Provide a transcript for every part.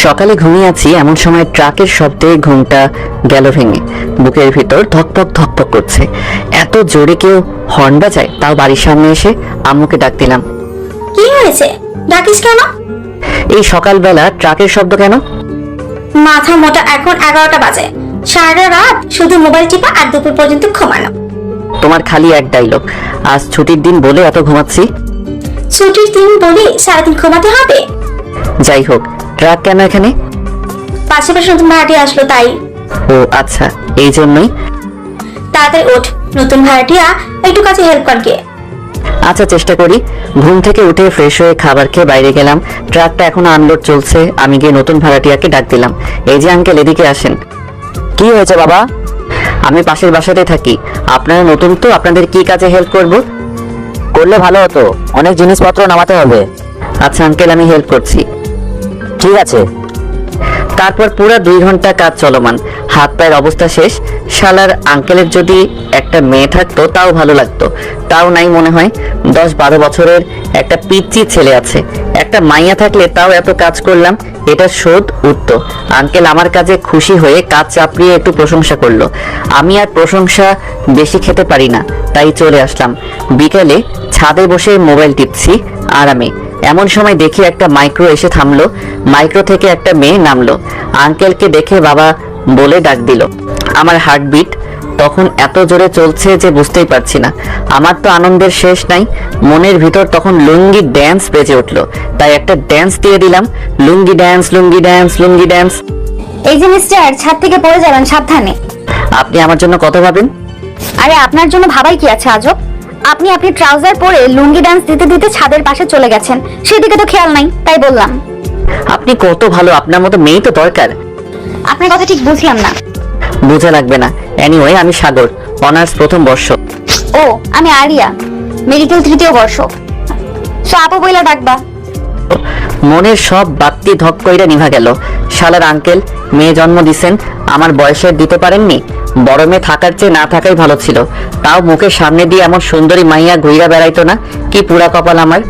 সকালে ঘুমিয়ে আছি এমন সময় ট্রাকের শব্দে ঘুমটা গেল ভেঙে। বুকের ভিতর ধকপক ধকপক করছে। এত জোরে কেউ হর্ন বাজায়, তাও বাড়ির সামনে এসে আম্মুকে ডাক দিলাম। কি হয়েছে, ডাকিস কেন? এই সকালবেলা ট্রাকের শব্দ কেন? মাথা মোটা, এখন 11টা বাজে। সারা রাত শুধু মোবাইল টিপা আর দুপুর পর্যন্ত ঘুমানো। তোমার খালি এক ডায়লগ, আজ ছুটির দিন বলে এত ঘুমাচ্ছি। ছুটির দিন বলে সারাদিন ঘুমাতে হবে? যাই হোক, ট্রাক কেন এখানে? পাশাপাশি নতুন ভাড়াটি আসলো তাই। ও আচ্ছা, এই জন্যই। তাড়াতাড়ি ওঠ, নতুন ভাড়াটিয়া একটু কাছে হেল্প কর গিয়ে। আচ্ছা, চেষ্টা করি। ঘুম থেকে উঠে ফ্রেশ হয়ে খাবার খেয়ে বাইরে গেলাম। ট্রাকটা এখনো আনলোড চলছে। আমি গিয়ে নতুন ভাড়াটিয়াকে ডাক দিলাম। এই যে আঙ্কেল, এদিকে আসেন। কি হয়েছে বাবা? আমি পাশের বাসাতে থাকি, আপনারা নতুন তো, আপনাদের কি কাজে হেল্প করব? করলে ভালো হতো, অনেক জিনিসপত্র নামাতে হবে। আচ্ছা আঙ্কেল, আমি হেল্প করছি। ঠিক আছে। তারপর পুরো 2 ঘন্টা কাজ চলমান। হাত পায়ের অবস্থা শেষ। শালার আঙ্কেলের যদি একটা মেয়ে থাকতো তাও ভালো লাগতো, তাও নাই মনে হয়। 10-12 বছরের একটা পিচ্চি ছেলে আছে। একটা মাইয়া থাকলে তাও এত কাজ করলাম, এটা শোধ উঠতো। আঙ্কেল আমার কাজে খুশি হয়ে কাজ চাপড়িয়ে একটু প্রশংসা করলো। আমি আর প্রশংসা বেশি খেতে পারি না, তাই চলে আসলাম। বিকেলে ছাদে বসে মোবাইল টিপছি আরামে। এমন সময় দেখি একটা মাইক্রো এসে থামলো। মাইক্রো থেকে একটা মেয়ে নামলো। আঙ্কেলকে দেখে বাবা বলে ডাক দিল। আমার হার্টবিট তখন এত জোরে চলছে যে বুঝতেই পারছি না। আমার তো আনন্দের শেষ নাই। মনের ভিতর তখন লুঙ্গি ড্যান্স বেজে উঠলো, তাই একটা ড্যান্স দিয়ে দিলাম। লুঙ্গি ড্যান্স, লুঙ্গি ড্যান্স, লুঙ্গি ড্যান্স। এই যে মিস্টার, ছাদ থেকে পড়ে যাবেন, সাবধানে। আপনি আমার জন্য কত ভাবেন? আরে আপনার জন্য ভাবাই কি আছে আজব? আপনি ট্রাউজার পরে লুঙ্গি ডান্স দিতে দিতে ছাদের পাশে চলে গেছেন, সেদিকে তো খেয়াল নাই, তাই বললাম। আপনি কত ভালো, আপনার মতো মেয়ে তো দরকার। আপনার কথা ঠিক বুঝলাম না। বুঝা লাগবে না। এনিওয়ে, আমি সাগর, অনার্স প্রথম বর্ষ। ও, আমি আরিয়া, মেডিকেল 3য় বর্ষ। সো আপু বইলা ডাকবা। মনের সব বাতি ধক কইরা নিভা গেল। শালার আঙ্কেল, মেয়ে জন্ম দিছেন, আমার বয়সের দিতে পারেননি? বড় মেয়ে থাকার চেয়ে না থাকাই ভালো ছিল। তাও মুখের সামনে দিয়ে এমন সুন্দরী মাইয়া ঘুইরা বেড়াইতো না। কি পুরা কপাল আমার।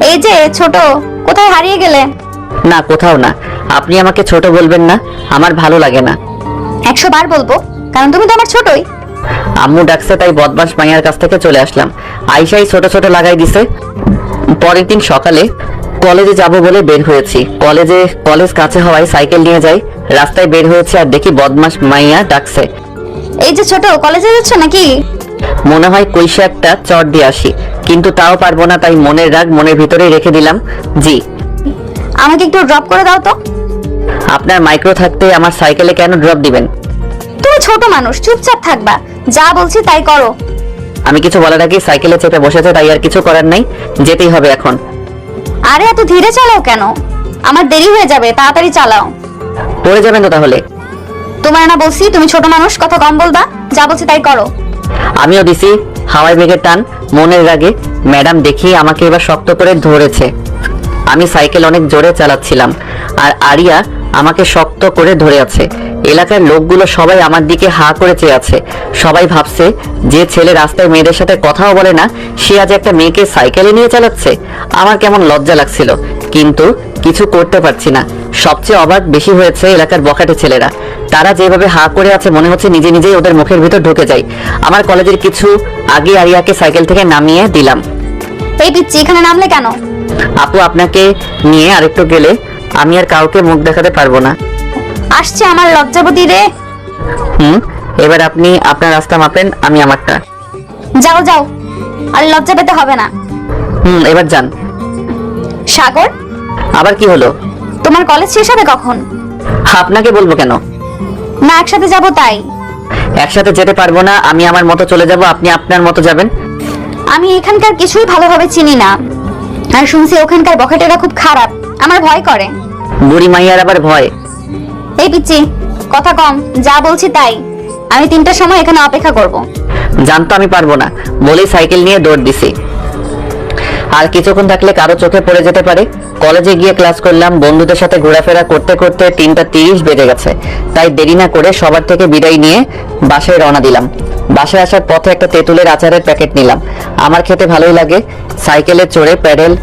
এই যে ছোট, কোথায় হারিয়ে গেলে? না, কোথাও না। আপনি আমাকে ছোট বলবেন না, আমার ভালো লাগে না। 100 বার বলবো, কারণ তুমি তো আমার ছোটই। আম্মু ডাকছে তাই বদমাস মাইয়ার কাছ থেকে চলে আসলাম। আইসাই ছোট ছোট লাগাই দিছে। পরের দিন সকালে কলেজে যাব বলে বের হয়েছি। কলেজ কাছে হওয়ায় সাইকেল নিয়ে যাই। রাস্তায় বের হয়েছে আর দেখি বদমাস মাইয়া ডাকছে। এই যে ছোট, কলেজে যাচ্ছ নাকি? মনে হয় কইসে একটা চট দিয়ে আসি, কিন্তু তাও পারবো না, তাই মনের রাগ মনের ভিতরেই রেখে দিলাম। জি। আমাকে একটু ড্রপ করে দাও তো। আপনার মাইক্রো থাকতে আমার সাইকেলে কেন ড্রপ দিবেন? তুমি ছোট মানুষ, চুপচাপ থাকবা, যা বলছি তাই করো। আমি কিছু বলার আগে সাইকেলে চেপে বসেছে, তাই আর কিছু করার নাই, যেতেই হবে এখন। আরে এত ধীরে চালাও কেন? আমার দেরি হয়ে যাবে, তাড়াতাড়ি চালাও। পড়ে যাবেন তো তাহলে। তোমার না বলছি তুমি ছোট মানুষ, কথা কম বলবা, যা বলছি তাই করো। আমিও দিছি হাওয়াই বেগের টান মনের রাগে। ম্যাডাম দেখি আমাকে এবার শক্ত করে ধরেছে। আমি সাইকেল অনেক জোরে চালাচ্ছিলাম আর আরিয়া আমাকে শক্ত করে ধরে আছে। এলাকার লোকগুলো সবাই আমার দিকে হা করে চেয়ে আছে। সবাই ভাবছে যে ছেলে রাস্তায় মেয়েদের সাথে কথাও বলে না, সে আজ একটা মেয়েকে সাইকেলে নিয়ে চালাচ্ছে। আমার কেমন লজ্জা লাগছিল, কিন্তু কিছু করতে পারছি না। সবচেয়ে অবাক বেশি হয়েছে এলাকার বখাটে ছেলেরা। তারা যেভাবে হা করে আছে, মনে হচ্ছে নিজে নিজেই ওদের মুখের ভিতর ঢুকে যায়। আমার কলেজের কিছু আগে আরিয়াকে সাইকেল থেকে নামিয়ে দিলাম। এই পিচ্ছি, এখানে নামলে কেন? আপু, আপনাকে নিয়ে আরেকটু গেলে আমি আর কাউকে মুখ দেখাতে পারবো না। আসছে আমার লজ্জাবতী রে। এবার আপনি আপনার রাস্তা মাপেন, আমি আমারটা। যাও যাও, আর লজ্জা পেতে হবে না। এবার যান। সাগর, আবার কি হলো? তোমার কলেজ শেষ হবে কখন? আপনাকে বলবো কেন? না, একসাথে যাব তাই। একসাথে যেতে পারবো না। আমি আমার মতো চলে যাব, আপনি আপনার মতো যাবেন। আমি এখানকার কিছুই ভালোভাবে চিনি না, আর শুনছি ওখানকার বখাটেরা খুব খারাপ, আমার ভয় করে। বুড়ি মাইয়ার আবার ভয়? এই পিচ্ছি, কথা কম, যা বলছি তাই। আমি 3টার সময় এখানে অপেক্ষা করব। জানতো আমি পারবো না বলেই সাইকেল নিয়ে দৌড় দিছি। আর কিছুক্ষণ থাকলে কারো চোখে পড়ে যেতে পারে। কলেজে গিয়ে ক্লাস করলাম, বন্ধুদের সাথে ঘোরাফেরা করতে করতে 3:30 বেজে গেছে। তাই দেরি না করে সবার থেকে বিদায় নিয়ে বাসায় রওনা দিলাম। বাসায় আসার পথে একটা তেঁতুলের আচারের প্যাকেট নিলাম। আমার খেতে ভালোই লাগে। সাইকেলে চড়ে প্যাডেল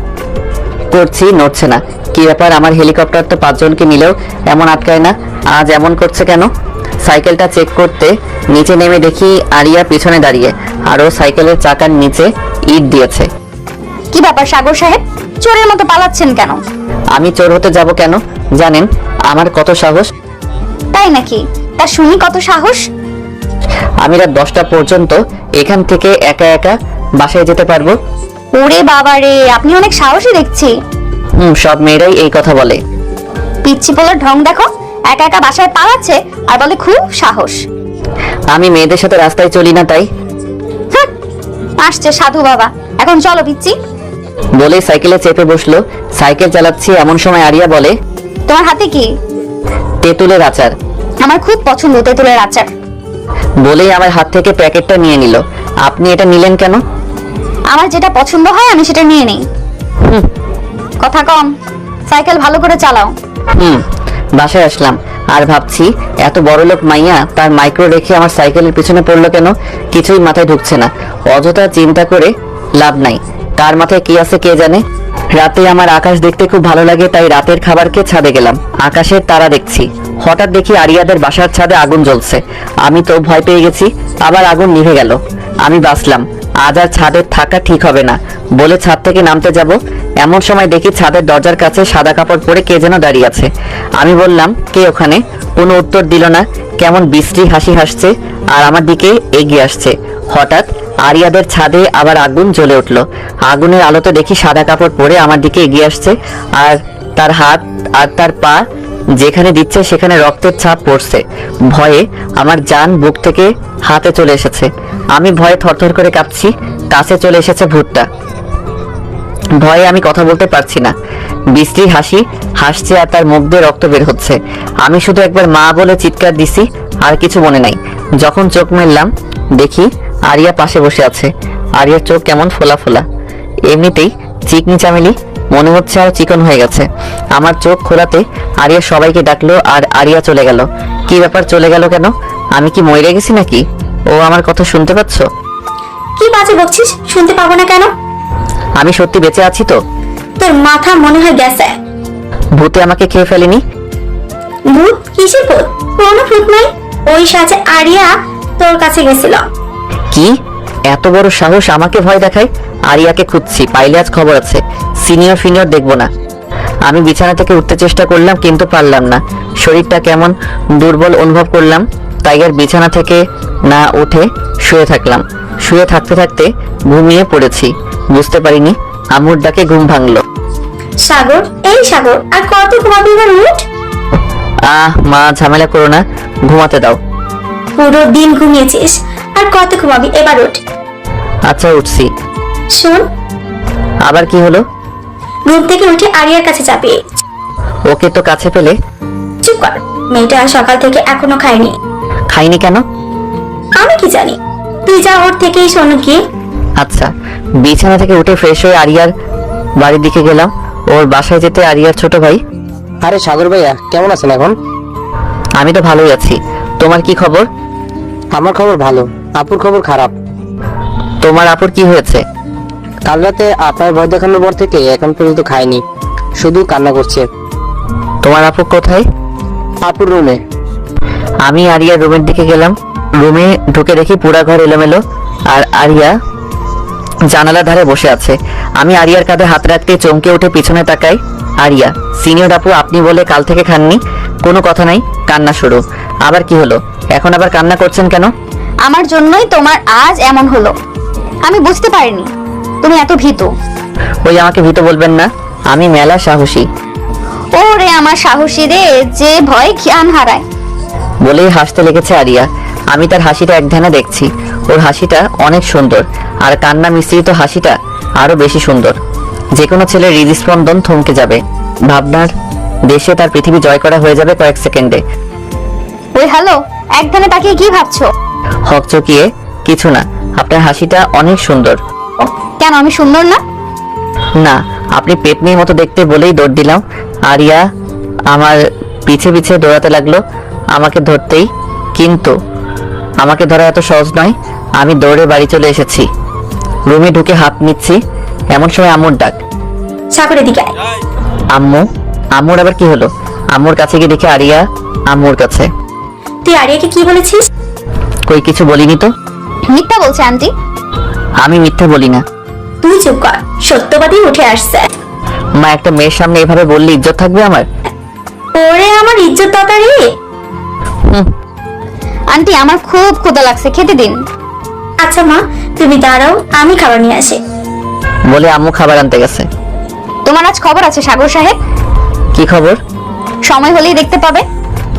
করছি, নড়ছে না। কি ব্যাপার, আমার হেলিকপ্টার তো 5 জনকে নিলেও এমন আটকায় না, আজ এমন করছে কেন? সাইকেলটা চেক করতে নিচে নেমে দেখি আরিয়া পিছনে দাঁড়িয়ে, আরও সাইকেলের চাকার নিচে ইট দিয়েছে। কি ব্যাপার সাগর সাহেব, চোরের মতো পালাচ্ছেন কেন? আমি চোর হতে যাব কেন? জানেন আমার কত সাহস? তাই নাকি? তা শুনি কত সাহস। আমি রাত 10টা পর্যন্ত এখান থেকে একা একা বাসায় যেতে পারবো। ওরে বাবা রে, আপনি অনেক সাহসী দেখছি। সব মেয়েরাই এই কথা বলে। পিচ্ছি পোলার ঢং দেখো, একা একা বাসায় পালাচ্ছে আর বলে খুব সাহস। আমি মেয়েদের সাথে রাস্তায় চলি না তাই। হাহ, আসছে সাধু বাবা। এখন চলো পিচ্ছি। বলে সাইকেলে চেপে বসলো। সাইকেল চালাচ্ছি এমন সময় আরিয়া বলে, তোমার হাতে কি? তেঁতুলের আচার। আমার খুব পছন্দ তেঁতুলের আচার। বলেই আমার হাত থেকে প্যাকেটটা নিয়ে নিল। আপনি এটা নিলেন কেন? আমার যেটা পছন্দ হয় আমি সেটা নিয়ে নিই। কথা কম, সাইকেল ভালো করে চালাও। বাসায় আসলাম আর ভাবছি এত বড়লোক মাইয়া তার মাইক্রো রেখে আমার সাইকেলের পিছনে পড়লো কেন? কিছুই মাথায় ঢুকছে না। অযথা চিন্তা করে লাভ নাই, কার মাথায় কি আছে কে জানে। রাতে আমার আকাশ দেখতে খুব ভালো লাগে, তাই রাতের খাবার খেয়ে ছাদে গেলাম। আকাশের তারা দেখছি। হঠাৎ দেখি আরিয়াদের বাসার ছাদে আগুন জ্বলছে। আমি তো ভয় পেয়ে গেছি, আবার আগুন নিভে গেল। আমি বাঁচলাম। আজ আর ছাদে থাকা ঠিক হবে না বলে ছাদ থেকে নামতে যাব, এমন সময় দেখি ছাদের দরজার কাছে সাদা কাপড় পরে কে যেন দাঁড়িয়ে আছে। আমি বললাম, কে ওখানে? কোনো উত্তর দিল না। কেমন বিশ্রী হাসি হাসছে আর আমার দিকে এগিয়ে আসছে। হঠাৎ আরিয়াদের ছাদে আবার আগুন জ্বলে উঠলো। আগুনের আলোতে দেখি সাদা কাপড় পরে আমার দিকে এগিয়ে আসছে, আর তার হাত আর তার পা যেখানে দিচ্ছে সেখানে রক্তের ছাপ পড়ছে। ভয়ে আমার জান বুক থেকে হাতে চলে এসেছে। আমি ভয়ে থরথর করে কাঁপছি। কাছে চলে এসেছে ভূতটা। ভয়ে আমি কথা বলতে পারছি না। বিশ্রী হাসি হাসছে আর তার মুখ দিয়ে রক্ত বের হচ্ছে। আমি শুধু একবার মা বলে চিৎকার দিছি, আর কিছু মনে নাই। যখন চোখ মেললাম দেখি আরিয়া পাশে বসে আছে। আরিয়ার চোখ কেমন ফোলা ফোলা, এমনিতেই চিকনি চামেলি, মনে হচ্ছে আর চিকন হয়ে গেছে। আমার চোখ খোলাতে আরিয়া সবাইকে ডাকলো আর আরিয়া চলে গেল। কি ব্যাপার, চলে গেল কেন? আমি কি মরে গেছি নাকি? ও আমার কথা শুনতে পাচ্ছ? কি বাজে বকছিস? শুনতে পাবো না কেন? আমি সত্যি বেঁচে আছি তো? তোর মাথা মনে হয় গেছে। ভূতে আমাকে খেয়ে ফেলেনি? ভূত? কিসের ভূত? কোনো ভূত নাই। ওই সাজে আরিয়া তোর কাছে গেছিল। কি এত বড় সাহস আমাকে ভয় দেখায়? আরিয়াকে খুঁজছি, পাইলে আজ খবর আছে। সিনিয়র ফিনিয়র দেখবো না। আমি বিছানা থেকে উঠতে চেষ্টা করলাম কিন্তু পারলাম না। শরীরটা কেমন দুর্বল অনুভব করলাম, তাই আর বিছানা থেকে না উঠে শুয়ে থাকলাম। শুয়ে থাকতে থাকতে ঘুমিয়ে পড়েছি। বুঝতে পারিনি আম্মুর ডাকে ঘুম ভাঙলো। সাগর, এই সাগর, আর কত ঘুমাবি? এবার উঠ। মা ঝামেলা করো না, ঘুমাতে দাও। পুরো দিন ঘুমিয়েছিস, আর কত ঘুমাবি? এবার উঠ। আচ্ছা উঠছি। শোন, আবার কি হলো? ঘুম থেকে উঠে আরিয়ার কাছে যাবি। ওকে তো কাছে পেলে। চুপ কর, মেয়েটা সকাল থেকে এখনো খায়নি। খাইনি কেন? আমি কি জানি, তুই যা ওর থেকেই শোন কি। আচ্ছা, বিছানা থেকে উঠে ফ্রেশ হয়ে আরিয়ার বাড়ির দিকে গেলাম। ওর বাসায় যেতে আরিয়ার ছোট ভাই। আরে সাগর ভাইয়া, কেমন আছেন এখন? আমি তো ভালোই আছি, তোমার কি খবর? আমার খবর ভালো, আপুর খবর খারাপ। তোমার আপুর কি হয়েছে? কাল রাতে আপনার ভয় দেখানোর পর থেকে এখন পর্যন্ত খায়নি, শুধু কান্না করছে। তোমার আপু কোথায়? আপুর রুমে। আমি আরিয়ার রুমের দিকে গেলাম। রুমে ঢুকে দেখি পুরা ঘর এলোমেলো, আর আরিয়া জানালার ধারে বসে আছে। আমি আরিয়ার কাঁধে হাত রাখতে চমকে উঠে পিছনে তাকাই। আরিয়া, সিনিয়র আপু আপনি বলে কাল থেকে খাননি? কোনো কথা নাই, কান্না শুরু। আবার কি হলো? এখন আবার কান্না করছেন কেন? আমার জন্যই তোমার আজ এমন হলো। আমি বুঝতে পারিনি তুমি এত ভীতু। ওই আমাকে ভীত বলবেন না, আমি মেলা সাহসী। ওরে আমার সাহসী রে, যে ভয় জ্ঞান হারায়। বলেই হাসতে লেগেছে আরিয়া। আমি তার হাসিটা এক ধ্যানে দেখছি। ওর হাসিটা অনেক সুন্দর, আর কান্না মিশ্রিত হাসিটা আরো বেশি সুন্দর। যে কোনো ছেলের হৃদস্পন্দন থমকে যাবে, ভাবনার দেশে তার পৃথিবী জয় করা হয়ে যাবে কয়েক সেকেন্ডে। ওই হ্যালো, একধানে তাকিয়ে কি ভাবছো? হকচকিয়ে কিছু না, আপনার হাসিটা অনেক সুন্দর। কেন আমি সুন্দর না? না, আপনি পেতনির মতো দেখতে বলেই দৌড় দিলাম। আরিয়া আমার পিছে পিছে দৌড়াতে লাগলো আমাকে ধরতেই, কিন্তু আমাকে ধরা এত সহজ নয়। আমি দৌড়ে বাড়ি চলে এসেছি। রুমে ঢুকে হাত নিচ্ছি, এমন সময় আম্মুর ডাক। সাগরের দিকে আয়। আম্মু, আম্মুর আবার কি হলো? আম্মুর কাছে গিয়ে দেখে আরিয়া আম্মুর কাছে। তুই আরিয়াকে কি বলেছিস? কই কিছু বলিনি তো। মিথ্যা বলছে আন্টি। আমি মিথ্যা বলি না। তুই চুপ কর, সত্যবাদী উঠে আসছে। মা, একটা মেয়ের সামনে এভাবে বললে ইজ্জত থাকবে আমার? ওরে আমার ইজ্জত দাতা রে। আন্টি আমার খুব ক্ষুধা লাগছে, খেতে দিন। আচ্ছা মা, তুমি দাঁড়াও, আমি খাবার নিয়ে আসি। বলে আম্মু খাবার আনতে গেছে। তোমার আজ খবর আছে সাগর সাহেব, কি খবর? সময় হলেই দেখতে পাবে।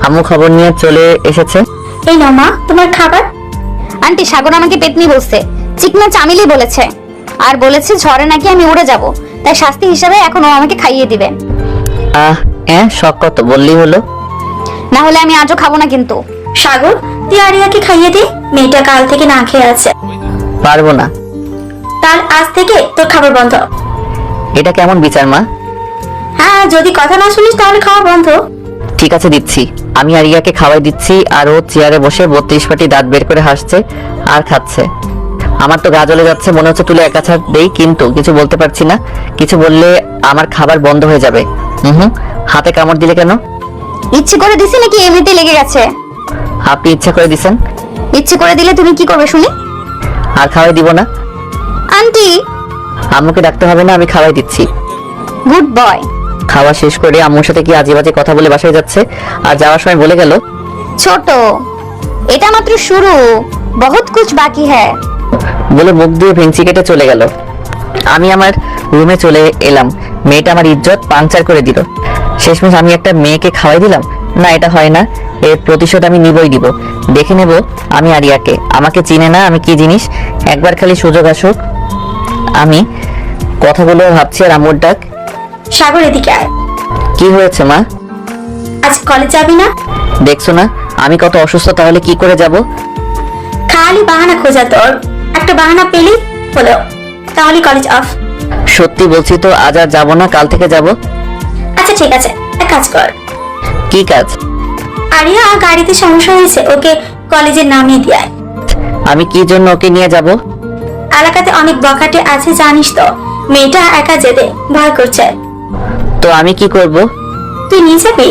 আম্মু খবর নিয়ে চলে এসেছে। এই নাও মা তোমার খাবার। আন্টি সাগর আমাকে পেতনি বলছে, চিকনা চামিলি বলেছে, আর বলেছে ঝড়ে নাকি আমি উড়ে যাব, তাই শাস্তি হিসাবে এখন ও আমাকে খাইয়ে দিবে। শখ কত বললেই হলো। না হলে আমি আজও খাবো না কিন্তু। সাগর, তুই আরিয়াকে খাইয়ে দে, মেয়েটা কাল থেকে না খেয়ে আছে। পারবো না। তার আজ থেকে তোর খাবার বন্ধ। এটা কেমন বিচার মা? হ্যাঁ, যদি কথা না শুনিস তাহলে খাওয়া বন্ধ। ঠিক আছে দিচ্ছি। আমি আরিয়াকে খাওয়াই দিচ্ছি আর ও চেয়ারে বসে 32 পাটি দাঁত বের করে হাসছে আর খাচ্ছে। আমার তো গা জ্বলে যাচ্ছে, মনে হচ্ছে তুলে একা ছাড় দেই, কিন্তু কিছু বলতে পারছি না। কিছু বললে আমার খাবার বন্ধ হয়ে যাবে। হাতে কামড় দিলে কেন? ইচ্ছে করে দিছি নাকি এমনিতে লেগে গেছে? আপনি ইচ্ছা করে দিছেন। ইচ্ছে করে দিলে তুমি কি করবে শুনি? আর খাওয়াই দিব না। আন্টি আম্মুকে ডাকতে হবে না, আমি খাওয়াই দিচ্ছি। Good boy. খাওয়া শেষ করে আম্মুর সাথে কি আজে বাজে কথা বলে বাসায় যাচ্ছে, আর যাওয়ার সময় বলে গেল, ছোট, এটা মাত্র শুরু, বহুত কুছ বাকি হ্যায়। বলে মুখ দিয়ে ভেঙচি কেটে চলে গেল। আমি আমার রুমে চলে এলাম। মেয়েটা আমার ইজ্জত পাংচার করে দিল। শেষমেশ আমি একটা মেয়েকে খাওয়াই দিলাম। না, এটা হয় না। এর প্রতিশোধ আমি নিবই দিব। দেখে নেব আমি আরিয়াকে। আমাকে চিনে না আমি কি জিনিস। একবার খালি সুযোগ আসুক। আমি কথাগুলো ভাবছি আর আম্মুর ডাক। সাগর এদিকে আয়। কি হয়েছে মা? আজ কলেজ যাবি না? দেখছো না আমি কত অসুস্থ, তাহলে কি করে যাব? খালি বাহানা খোঁজা তোর। একটা বাহানা পেলি হলো, তাহলে কলেজ অফ। সত্যি বলছি তো, আজ আর যাবো না, কাল থেকে যাব। আচ্ছা ঠিক আছে, এক কাজ কর। কি কাজ? আরিয়া গাড়িতে সমস্যা হয়েছে, ওকে কলেজে নামিয়ে দিয়ে আয়। আমি কি জন্য ওকে নিয়ে যাব? এলাকাতে অনেক বখাটে আছে জানিস তো, মেয়েটা একা যেতে ভয় করছে। তো আমি কি করব? তুই নিয়ে যাবি?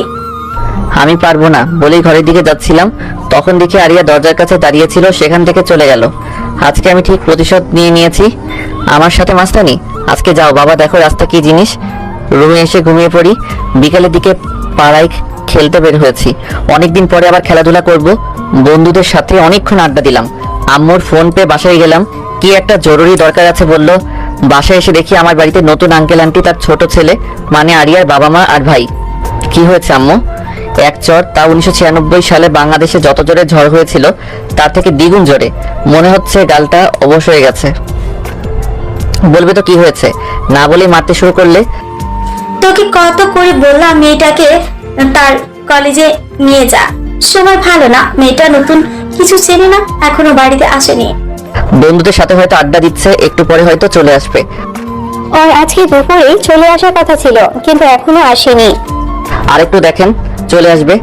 আমি পারবো না বলেই ঘরের দিকে যাচ্ছিলাম, তখন দেখি আরিয়া দরজার কাছে দাঁড়িয়ে ছিল, সেখান থেকে চলে গেল। আজকে আমি ঠিক প্রতিশোধ নিয়ে নিয়েছি। আমার সাথে মাস্তানি? আজকে যাও বাবা, দেখো রাস্তা কি জিনিস। রুমে এসে ঘুমিয়ে পড়ি। বিকালের দিকে পাড়ায় খেলতে বের হয়েছি। অনেকদিন পরে আবার খেলাধুলা করব। বন্ধুদের সাথে অনেকক্ষণ আড্ডা দিলাম। আম্মুর ফোন পেয়ে বাসায় গেলাম। কি একটা জরুরি দরকার আছে বলল। বাসায় এসে দেখি আমার বাড়িতে নতুন আঙ্কেল আন্টি, তার ছোট ছেলে, মানে আরিয়ার বাবা মা আর ভাই। কি হয়েছে আম্মু? এক চর, তা 1996 সালে বাংলাদেশে যত জোরে ঝড় হয়েছিল তার থেকে দ্বিগুণ জোরে। মনে হচ্ছে গালটা অবশ হয়ে গেছে। বলবে তো কি হয়েছে, না বলেই মারতে শুরু করলে। তোকে কত করে বললাম মেয়েটাকে তার কলেজে নিয়ে যা। সময় ভালো না, মেয়েটা নতুন কিছু চেনে না, এখনো বাড়িতে আসেনি। বন্ধুদের সাথে হয়তো আড্ডা দিচ্ছে, একটু পরে হয়তো চলে আসবে। ওর আজকে দুপুরেই চলে আসার কথা ছিল, কিন্তু এখনো আসেনি। আর একটু দেখেন, চলে আসবে।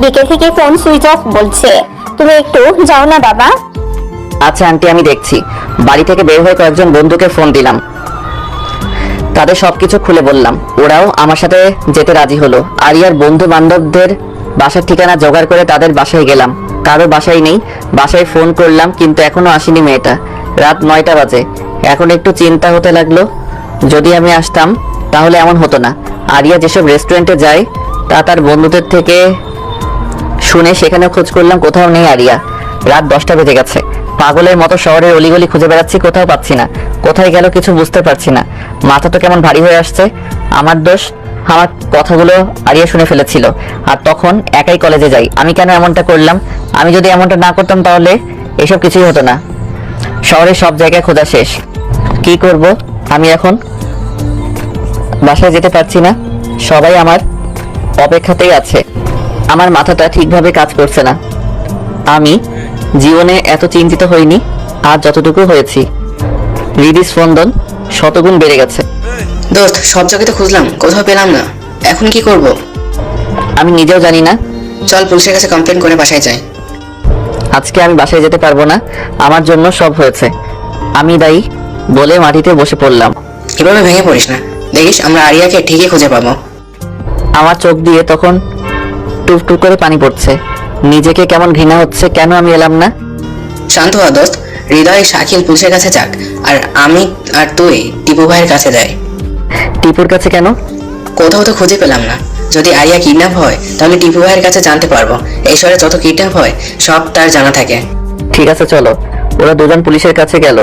বিকেল থেকে ফোন সুইচ অফ বলছে। তুমি একটু যাও না বাবা। আচ্ছা আন্টি, আমি দেখছি। বাড়ি থেকে বের হয়ে কয়েকজন বন্ধুকে ফোন দিলাম, তাদের সবকিছু খুলে বললাম। ওরাও আমার সাথে যেতে রাজি হলো। আরিয়ার বন্ধু বান্ধবদের বাসার ঠিকানা জোগাড় করে তাদের বাসায় গেলাম। কারো বাসায় নেই। বাসায় ফোন করলাম, কিন্তু এখনো আসেনি মেয়েটা। রাত 9টা বাজে। এখন একটু চিন্তা হতে লাগলো, যদি আমি আসতাম তাহলে এমন হতো না। আরিয়া যেসব রেস্টুরেন্টে যায় তা তার বন্ধুদের থেকে শুনে সেখানে খোঁজ করলাম, কোথাও নেই আরিয়া। রাত 10টা বেজে গেছে। পাগলের মতো শহরের অলিগলি খুঁজে বেড়াচ্ছি, কোথাও পাচ্ছি না। কোথায় গেল কিছু বুঝতে পারছি না। মাথা তো কেমন ভারী হয়ে আসছে। আমার দোষ, আমার কথাগুলো আরিয়া শুনে ফেলেছিল। আর তখন একাই কলেজে যাই। আমি কেন এমনটা করলাম? আমি যদি এমনটা না করতাম তাহলে এসব কিছুই হতো না। শহরের সব জায়গায় খোঁজা শেষ। কি করব আমি এখন? বাসায় যেতে পারছি না। সবাই আমার অপেক্ষাতেই আছে। আমার মাথাটা ঠিকভাবে কাজ করছে না। আমি জীবনে এত চিন্তিত হইনি আর যতটুকু হয়েছি। হৃদস্পন্দন শতগুণ বেড়ে গেছে। দোস্ত, সব জায়গাতে খুঁজলাম, কোথাও পেলাম না। এখন কি করব? আমি নিজেও জানি না। চল পুলিশের কাছে কমপ্লেন করে বাসায় যাই। আজকে আমি বাসায় যেতে পারবো না। আমার জন্য সব হয়েছে। আমি দায়ী বলে মাটিতে বসে পড়লাম। এভাবে ভেঙে পড়িস না। দেখিস আমরা আরিয়াকে ঠিকই খুঁজে পাবো। আমার চোখ দিয়ে তখন টুপ টুপ করে পানি পড়ছে। নিজেকে কেমন ঘৃণা হচ্ছে, কেন আমি এলাম না। শান্ত হ দোস্ত, হৃদয় শাকিল পুলিশের কাছে যাক, আর আমি আর তুই টিপু ভাইয়ের কাছে যাই। টিপুর কাছে কেন? কোথাও তো খুঁজে পেলাম না। যদি আরিয়া কিডন্যাপ হয় তাহলে টিপু ভাইয়ের কাছে জানতে পারবো এই শহরে যত কিডন্যাপ হয় সব তার জানা থাকে। ঠিক আছে চলো। ওরা দুজন পুলিশের কাছে গেল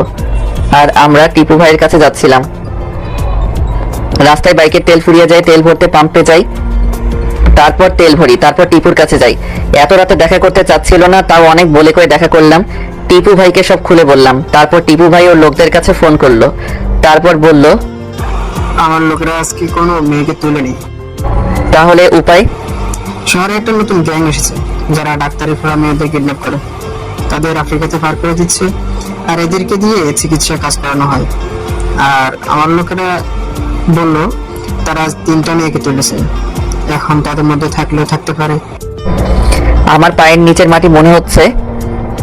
আর আমরা টিপু ভাইয়ের কাছে যাচ্ছিলাম। রাস্তায় বাইকের তেল ফুরিয়ে যায়, তেল ভরতে পাম্পে যাই, তারপর তেল ভরি, তারপর টিপুর কাছে যাই। এত রাতে দেখা করতে চাচ্ছিল না, তাও অনেক বলে করে দেখা করলাম। টিপু ভাইকে সব খুলে বললাম। তারপর টিপু ভাই ওর লোকদের কাছে ফোন করলো, তারপর বলল আমার লোকেরা আজকে কোনো মেয়েকে তুলেনি। তাহলে উপায়? শহরে একটা নতুন গ্যাং এসেছে যারা ডাক্তারি পড়া মেয়েদের কিডন্যাপ করে, তাদের আফ্রিকাতে পার করে দিচ্ছে, আর এদেরকে দিয়ে চিকিৎসা কাজ করানো হয়। আর আমার লোকেরা বলল তারা আজ 3টা মেয়েকে তুলেছে। এখন তাদের মধ্যে থাকলেও থাকতে পারে। আমার পায়ের নিচের মাটি মনে হচ্ছে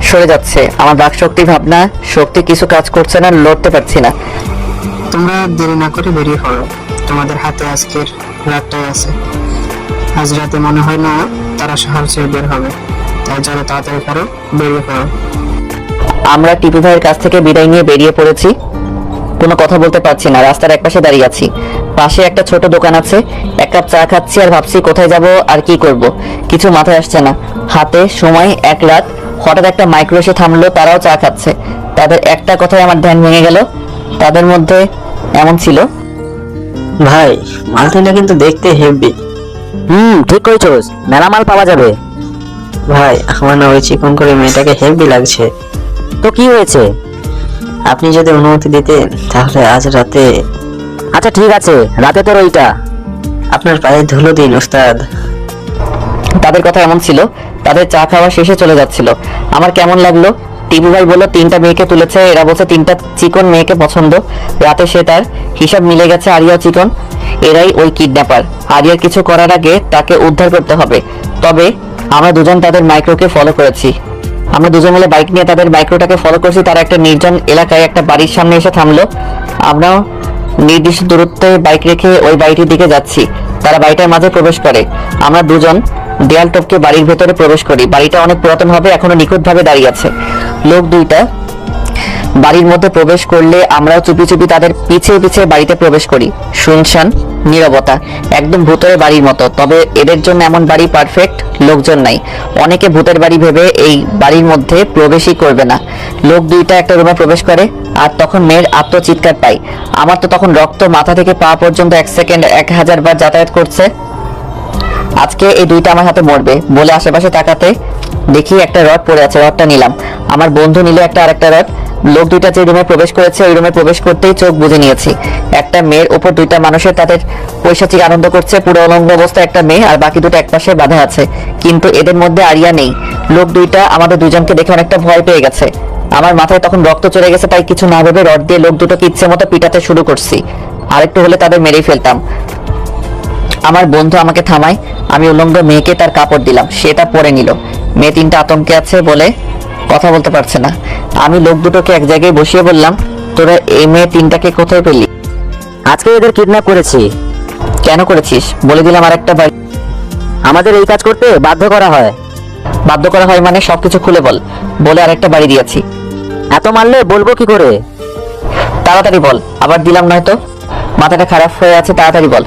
সরে যাচ্ছে। আমার বাক শক্তি, ভাবনা শক্তি কিছু কাজ করছে না, লড়তে পারছি না। তোমরা দেরি না করে বেরিয়ে পড়ো, তোমাদের হাতে আজকের রাতটাই আছে। আজ রাতে মনে হয় না তারা শহর ছেড়ে বের হবে, তাই চলো তাড়াতাড়ি করো, বেরিয়ে পড়ো। আমরা টিপু ভাইয়ের কাছ থেকে বিদায় নিয়ে বেরিয়ে পড়েছি। কোনো কথা বলতে পারছি না, রাস্তার একপাশে দাঁড়িয়ে আছি। পাশে একটা ছোট দোকান আছে, এক কাপ চা খাচ্ছি আর ভাবছি কোথায় যাব আর কি করব, কিছু মাথায় আসছে না। হাতে সময় 1 রাত। হঠাৎ একটা মাইক্রো এসে থামলো, তারাও চা খাচ্ছে। তাদের একটা কথায় আমার ধ্যান ভেঙে গেল। তাদের মধ্যে এমন ছিল, ভাই মালটা কিন্তু দেখতে হেভি। ঠিক কইছস, মেলা মাল পাওয়া যাবে। ভাই আমার না ওই চিকন করে মেয়েটাকে হেভি লাগছে। তো কি হয়েছে? আপনি যদি অনুমতি দিতেন তাহলে আজ রাতে। আচ্ছা ঠিক আছে, রাতে তোর ওইটা আপনার পায়ে ধুলো দিন ওস্তাদ। তাদের কথা এমন ছিল। তাদের চা খাওয়া শেষে চলে যাচ্ছিল। আমার কেমন লাগলো। টিপু ভাই বললো 3টা মেয়েকে তুলেছে, এরা বলছে 3টা চিকন মেয়েকে পছন্দ। রাতে সে তার হিসাব মিলে গেছে, আরিয়া চিকন, এরাই ওই কিডন্যাপার। আরিয়ার কিছু করার আগে তাকে উদ্ধার করতে হবে। তবে আমরা দুজন তাদের মাইক্রোকে ফলো করেছি। আমরা দুজন মিলে বাইক নিয়ে তাদের মাইক্রোটাকে ফলো করছি। তারা একটা নির্জন এলাকায় একটা বাড়ির সামনে এসে থামলো। আমরাও নির্দিষ্ট দূরত্বে বাইক রেখে ওই বাড়িটির দিকে যাচ্ছি। তারা বাড়িটার মাঝে প্রবেশ করে। আমরা দুজন দেয়াল টপকে বাড়ির ভেতরে প্রবেশ করি। বাড়িটা অনেক পুরাতন হবে, এখনো নিখুঁতভাবে দাঁড়িয়ে আছে। লোক দুইটা বাড়ির মধ্যে প্রবেশ করলে আমরাও চুপি চুপি তাদের পিছে পিছে বাড়িতে প্রবেশ করি। শুনশান নীরবতা, একদম ভূতের বাড়ির মতো। তবে এদের জন্য এমন বাড়ি পারফেক্ট, লোকজন নাই। অনেকে ভূতের বাড়ি ভেবে এই বাড়ির মধ্যে প্রবেশই করবে না। লোক দুইটা একটা রুমে প্রবেশ করে আর তখন মেয়ের আত্মচিৎকার পাই। আমার তো তখন রক্ত মাথা থেকে পা পর্যন্ত 1 সেকেন্ড 1000 বার যাতায়াত করছে। আজকে এই দুইটা আমার হাতে মরবে বলে আশেপাশে তাকাতে দেখি একটা রড পড়ে আছে। রডটা নিলাম। আমার বন্ধু নিল একটা আরেকটা রড। লোক দুইটা যে রুমে প্রবেশ করেছে ওই রুমে প্রবেশ করতেই চোখ বুজে নিয়েছি। একটা মেয়ের উপর দুইটা মানুষের তাদের পৈশাচিক আনন্দ করছে। পুরো অলঙ্গ অবস্থায় একটা মেয়ে আর বাকি দুটো একপাশে বাঁধা আছে, কিন্তু এদের মধ্যে আরিয়া নেই। লোক দুইটা আমাদের দুজনকে দেখে অনেকটা ভয় পেয়ে গেছে। আমার মাথায় তখন রক্ত চলে গেছে, তাই কিছু না ভেবে রড দিয়ে লোক দুটোকে ইচ্ছে মতো পিটাতে শুরু করছি। আরেকটু হলে তাদের মেরেই ফেলতাম। আমার বন্ধু আমাকে থামায়। আমি উলঙ্গ মেয়েকে তার কাপড় দিলাম, সেটা পরে নিল। মেয়ে 3টা আতঙ্কে আছে বলে কথা বলতে পারছে না। আমি লোক দুটোকে এক জায়গায় বসিয়ে বললাম, তোরা এই মেয়ে 3টাকে কোথায় পেলি? আজকে এদের কিডন্যাপ করেছি। কেন করেছিস? বলে দিলাম আর একটা বাড়ি। আমাদের এই কাজ করতে বাধ্য করা হয়। বাধ্য করা হয় মানে সবকিছু খুলে বল। বলে আরেকটা বাড়ি দিয়েছি। এত মারলে বলবো কি করে? তাড়াতাড়ি বল, আবার দিলাম নয়তো। মাথাটা খারাপ হয়ে আছে, তাড়াতাড়ি বল।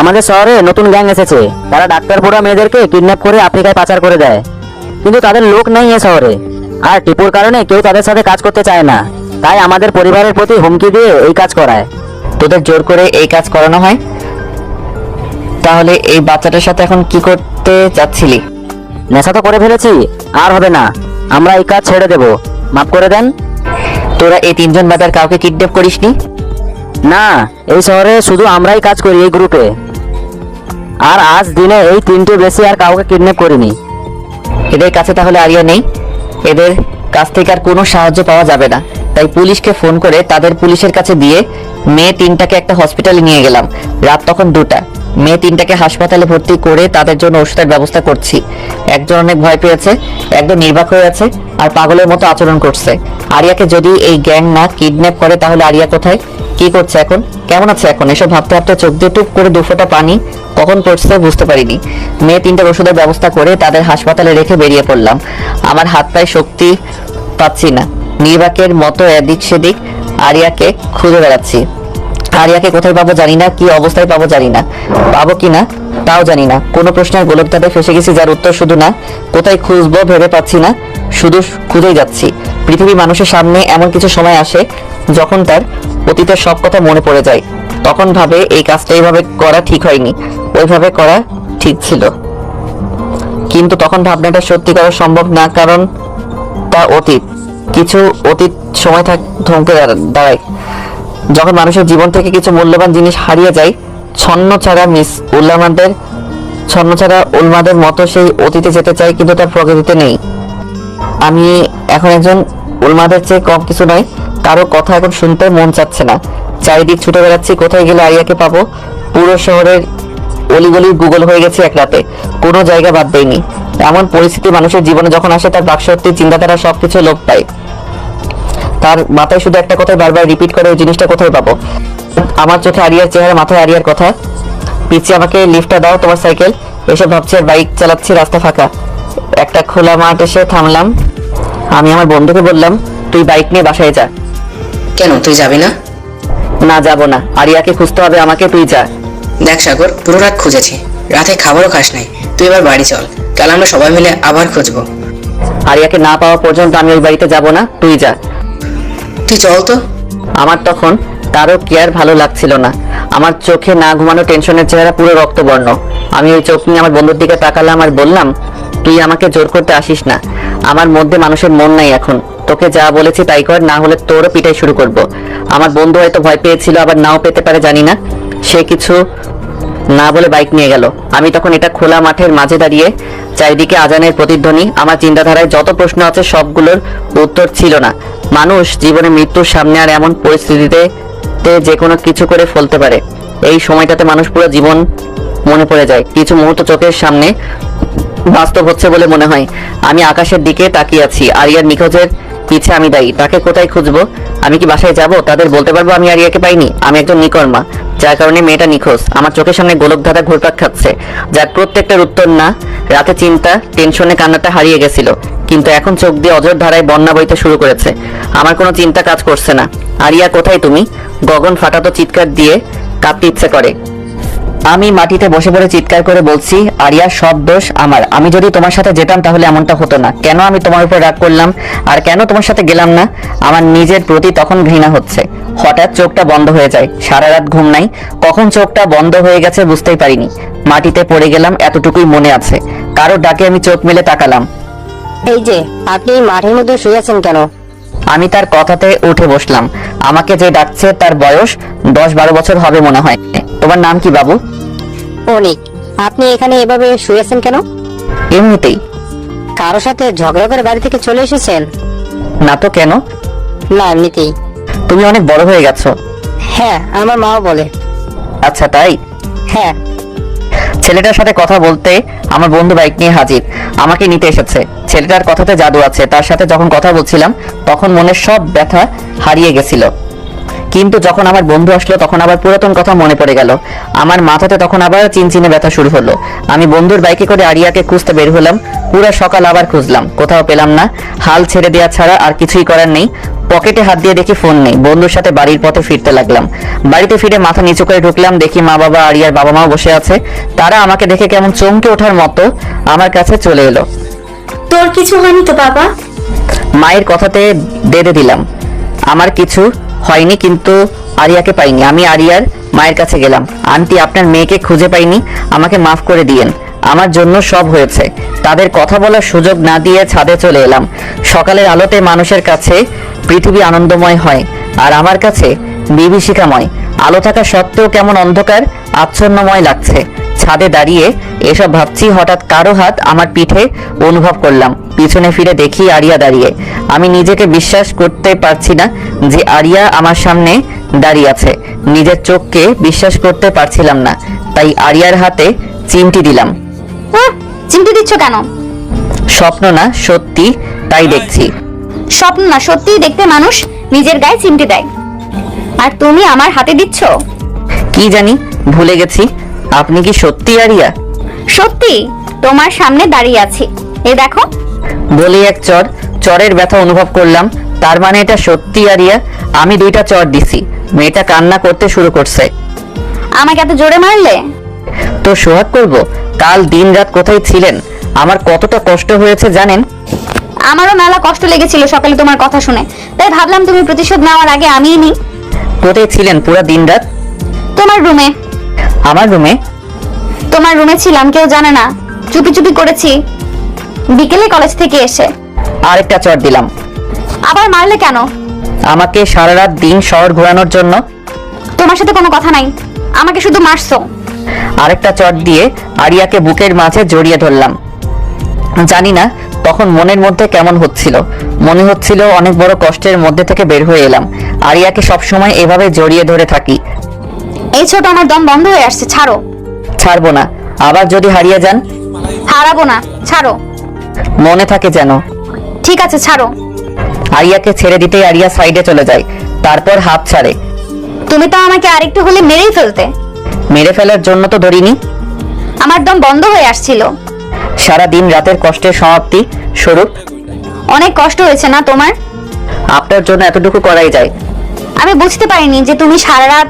আমাদের শহরে নতুন গ্যাং এসেছে। তারা ডাক্তার পড়া মেয়েদেরকে কিডন্যাপ করে আফ্রিকায় পাচার করে দেয়, কিন্তু তাদের লোক নেই এ শহরে। আর টিপুর কারণে কেউ তাদের সাথে কাজ করতে চায় না, তাই আমাদের পরিবারের প্রতি হুমকি দিয়ে এই কাজ করায়। তোদের জোর করে এই কাজ করানো হয়? তাহলে এই বাচ্চাটার সাথে এখন কি করতে যাচ্ছিলি? নেশা তো করে ফেলেছি, আর হবে না। আমরা এই কাজ ছেড়ে দেব, মাফ করে দেন। তোরা এই 3জন বাজার কাউকে কিডন্যাপ করিসনি? না, এই শহরে শুধু আমরাই কাজ করি এই গ্রুপে। আর আজ দিনে এই 3টে বেশি আর কাউকে কিডন্যাপ করিনি। এদের কাছে তাহলে আরিয়া নেই। এদের কাছ থেকে আর কোনো সাহায্য পাওয়া যাবে না। তাই পুলিশকে ফোন করে তাদের পুলিশের কাছে দিয়ে মেয়ে 3টাকে একটা হসপিটালে নিয়ে গেলাম। রাত তখন 2টা। মেয়ে 3টাকে হাসপাতালে ভর্তি করে তাদের জন্য ওষুধের ব্যবস্থা করছি। একজন অনেক ভয় পেয়েছে, একদম নির্বাক হয়ে আছে আর পাগলের মতো আচরণ করছে। আরিয়াকে যদি এই গ্যাং না কিডন্যাপ করে তাহলে আরিয়া কোথায়, কি করছে এখন, কেমন আছে এখন, এসব ভাবতে ভাবতে চোখ দিয়ে টুপ করে 2 ফোঁটা পানি কখন পড়ছে বুঝতে পারিনি। মেয়ে 3টার ওষুধের ব্যবস্থা করে তাদের হাসপাতালে রেখে বেরিয়ে পড়লাম। আমার হাত পায়ে শক্তি পাচ্ছি না, নির্বাকের মতো এদিক সেদিক আরিয়াকে খুঁজে বেড়াচ্ছি। আরিয়াকে কোথায় পাবো জানি না, কি অবস্থায় পাবো জানি না, পাবো কিনা তাও জানি না। কোনো প্রশ্নের গোলকধাঁধে ফেসে গেছি যার উত্তর শুধু না, কোথায় খুঁজবো ভেবে পাচ্ছি না, শুধু খুঁজেই যাচ্ছি। পৃথিবী মানুষের সামনে এমন কিছু সময় আসে যখন তার অতীতের সব কথা মনে পড়ে যায়, তখন ভাবে এই কাজটা এইভাবে করা ঠিক হয়নি, ওইভাবে করা ঠিক ছিল। কিন্তু তখন ভাবনাটা সত্যি করা সম্ভব না, কারণ তা অতীত। কিছু অতীত সময় থমকে দাঁড়ায় যখন মানুষের জীবন থেকে কিছু মূল্যবান জিনিস হারিয়ে যায়। ছন্নছাড়া উলমাদের মতো সেই অতীতে যেতে চাই, কিন্তু তার প্রকৃতিতে নেই। আমি এখন একজন উলমাদের চেয়ে কম কিছু নয়, কারো কথা এখন শুনতে মন চাচ্ছে না। চারিদিক ছুটে বেড়াচ্ছি, কোথায় গেলে আরিয়াকে পাবো। পুরো শহরের অলিগলি গুগল হয়ে গেছে এক রাতে, কোনো জায়গা বাদ দেয়নি। এমন পরিস্থিতি মানুষের জীবনে যখন আসে, তার বাকশক্তি, চিন্তাধারা সবকিছু লোপ পায়। তার মাথায় শুধু একটা কথাই বারবার রিপিট করে, ওই জিনিসটা কোথায় পাবো। আমার চোখে আরিয়ার চেহারা, মাথায় আরিয়ার কথা। পিছিয়ে আমাকে লিফটটা দাও, তোমার সাইকেল। এসব ভাবছি আর বাইক চালাচ্ছি, রাস্তা ফাঁকা। একটা খোলা মাঠ এসে থামলাম। আমি আমার বন্ধুকে বললাম, তুই বাইক নিয়ে বাসায় যা। কেন, তুই যাবি না? না, যাবো না, আরিয়াকে খুঁজতে হবে আমাকে, তুই যা। দেখ সাগর, পুরো রাত খুঁজেছি, রাতে খাবারও খাস নাই, তুই এবার বাড়ি চল, কাল আমরা সবাই মিলে আবার খুঁজবো। আরিয়াকে না পাওয়া পর্যন্ত আমি ওই বাড়িতে যাব না, তুই যা। তুই চল তো। আমার তখন তারও কেয়ার ভালো লাগছিল না। আমার চোখে না ঘুমানো টেনশনের চেহারা পুরো রক্তবর্ণ। আমি ওই চোখ নিয়ে আমার বন্ধুর দিকে তাকালাম আর বললাম, তুই আমাকে জোর করতে আসিস না, আমার মধ্যে মানুষের মন নাই এখন। তোকে যা বলেছি তাই কর, না হলে তোরও পিটাই শুরু করব। আমার বন্ধু হয়তো ভয় পেয়েছিল, আবার নাও পেতে পারে জানি না। সে কিছু না বলে বাইক নিয়ে গেল। আমি তখন এটা খোলা মাঠের মাঝে দাঁড়িয়ে, চারিদিকে আজানের প্রতিধ্বনি। আমার চিন্তাধারায় যত প্রশ্ন আছে সবগুলোর উত্তর ছিল না। মানুষ জীবনে মৃত্যুর সামনে আর এমন পরিস্থিতিতে যে কোনো কিছু করে ফেলতে পারে। এই সময়টাতে মানুষ পুরো জীবন মনে পড়ে যায়, কিছু মুহূর্ত চোখের সামনে বাস্তব হচ্ছে বলে মনে হয়। আমি আকাশের দিকে তাকিয়ে আছি। আরিয়ার নিখোঁজের পিছে আমি দায়ী, তাকে কোথায় খুঁজবো? আমি কি বাসায় যাব? তাদের বলতে পারবো আমি আরিয়াকে পাইনি? আমি একজন নিকর্মা, যার কারণে মেয়েটা নিখোঁজ। আমার চোখের সামনে গোলকধাঁধা ঘুরপাক খাচ্ছে, যার প্রত্যেকটার উত্তর না। রাতে চিন্তা, টেনশনে কান্নাটা হারিয়ে গেছিল, কিন্তু এখন চোখ দিয়ে অজর ধারায় বন্যা বইতে শুরু করেছে। আমার কোনো চিন্তা কাজ করছে না। আরিয়া কোথায় তুমি? গগন ফাটাতো চিৎকার দিয়ে কাঁদতে ইচ্ছে করে। আমি মাটিতে বসে পড়ে চিৎকার করে বলছি, আরিয়া, সব দোষ আমার। আমি যদি তোমার সাথে যেতাম তাহলে এমনটা হতো না। কেন আমি তোমার উপর রাগ করলাম, আর কেন তোমার সাথে গেলাম না? আমার নিজের প্রতি তখন ঘৃণা হচ্ছে। হঠাৎ চোখটা বন্ধ হয়ে যায়। সারা রাত ঘুম নাই, কখন চোখটা বন্ধ হয়ে গেছে বুঝতেই পারিনি। মাটিতে পড়ে গেলাম, এতটুকুই মনে আছে। কারোর ডাকে আমি চোখ মেলে তাকালাম। এই যে আপনি মাঠের মধ্যে শুয়ে আছেন কেন? আমি তার কথাতে উঠে বসলাম। আমাকে যে ডাকছে তার বয়স 10-12 বছর হবে মনে হয়। তোমার নাম কি বাবু? অনিক। আপনি এখানে এভাবে শুয়ে আছেন কেন? এমনিতেই। কারোর সাথে ঝগড়া করে বাড়ি থেকে চলে এসেছেন? না তো, কেন? না, এমনিতেই। তুমি অনেক বড় হয়ে গেছো। হ্যাঁ, আমার মাও বলে। আচ্ছা, তাই? হ্যাঁ। ছেলেটার সাথে কথা বলতে আমার বন্ধু বাইক নিয়ে হাজির, আমাকে নিতে এসেছে। ছেলেটার কথাতে জাদু আছে। তার সাথে যখন কথা বলছিলাম তখন মনের সব ব্যথা হারিয়ে গেছিল, কিন্তু যখন আমার বন্ধু আসলো তখন আবার পুরাতন কথা মনে পড়ে গেল। আমার মাথাতে তখন আবার চিনচিনে ব্যথা শুরু হলো। আমি বন্ধুর বাইকে করে আরিয়াকে খুঁজতে বের হলাম। পুরো সকাল আবার খুঁজলাম, কোথাও পেলাম না। হাল ছেড়ে দেওয়া ছাড়া আর কিছুই করার নেই। পকেটে হাত দিয়ে দেখি ফোন নেই। বন্ধুর সাথে বাড়ির পথে ফিরতে লাগলাম। বাড়িতে ফিরে মাথা নিচু করে ঢুকলাম, দেখি মা বাবা, আরিয়ার বাবা মাও বসে আছে। তারা আমাকে দেখে কেমন চমকে ওঠার মতো আমার কাছে চলে এলো। তোর কিছু হয়নি তো বাবা? মায়ের কথাতে বেঁধে দিলাম, আমার কিছু হয়নি, কিন্তু আরিয়াকে পাইনি। আমি আরিয়ার মায়ের কাছে গেলাম। আন্টি, আপনার মেয়েকে খুঁজে পাইনি, আমাকে মাফ করে দিয়েন। আমার জন্য সব হয়েছে। তাদের কথা বলার সুযোগ না দিয়ে ছাদে চলে এলাম। সকালের আলোতে মানুষের কাছে পৃথিবী আনন্দময় হয়, আর আমার কাছে বিভীষিকাময়। আলো থাকা সত্ত্বেও কেমন অন্ধকার আচ্ছন্নময় লাগছে। ছাদে দাঁড়িয়ে এসব ভাবছি, হঠাৎ কারো হাত আমার পিঠে অনুভব করলাম। পিছনে ফিরে দেখি আরিয়া দাঁড়িয়ে। আমি নিজেকে বিশ্বাস করতে পারছি না যে আরিয়া আমার সামনে দাঁড়িয়ে আছে। নিজের চোখকে বিশ্বাস করতে পারছিলাম না, তাই আরিয়ার হাতে চিমটি দিলাম। চিমটি দিচ্ছ কেন? স্বপ্ন না, সত্যি, তাই দেখছি। স্বপ্ন না, সত্যিই দেখতে মানুষ নিজের গায়ে চিমটে দেয়। আর তুমি আমার হাতে দিচ্ছ? কি জানি, ভুলে গেছি। আপনি কি সত্যি আরিয়া? সত্যি তোমার সামনে দাঁড়িয়ে আছি, এ দেখো। বলে এক চরের ব্যথা অনুভব করলাম। তার মানে এটা সত্যি আরিয়া? আমি 2টা চর দিছি, মেয়েটা কান্না করতে শুরু করছে। আমাকে এত জোরে মারলে? তো সোহাগ করব? কাল দিন রাত কোথায় ছিলেন? আমার কতটা কষ্ট হয়েছে জানেন? আমারও মেলা কষ্ট লেগেছিল সকালে তোমার কথা শুনে, তাই ভাবলাম তুমি প্রতিশোধ নেওয়ার আগে আমিই নিই। কোথায় ছিলেন পুরো দিন রাত? তোমার রুমে। আমার রুমে? তোমার রুমে ছিলাম, কেউ জানে না, চুপি চুপি করেছি বিকেলে কলেজ থেকে এসে। আরেকটা চর দিলাম। আবার মারলে কেন? আমাকে সারা রাত দিন শহর ঘোরানোর জন্য। তোমার সাথে কোনো কথা নাই, আমাকে শুধু মারছো। আরেকটা চট দিয়ে আরিয়াকে বুকের মাঝে জড়িয়ে ধরলাম। জানি না তখন মনের মধ্যে কেমন হচ্ছিল, মনে হচ্ছিল অনেক বড় কষ্টের মধ্যে থেকে বের হয়ে এলাম। আরিয়াকে সবসময় এভাবে জড়িয়ে ধরে থাকি। এই ছোট, আমার দম বন্ধ হয়ে আসছে, ছাড়ো। ছাড়বো না, আবার যদি হারিয়ে যান? হারাবো না, ছাড়ো। মনে থাকে যেন। ঠিক আছে, ছাড়ো। আরিয়াকে ছেড়ে দিতেই আরিয়া সাইডে চলে যায়, তারপর হাত ছাড়ে। তুমি তো আমাকে আরেকটু হলে মেরেই ফেলতে। মেরে ফেলার জন্য তো ধরিনি। আমার দম বন্ধ হয়ে আসছিল। সারা দিন রাতের কষ্টের সমাপ্তি স্বরূপ। অনেক কষ্ট হয়েছে না তোমার? আপনার জন্য এতটুকু করাই যায়। আমি বুঝতে পারিনি যে তুমি সারা রাত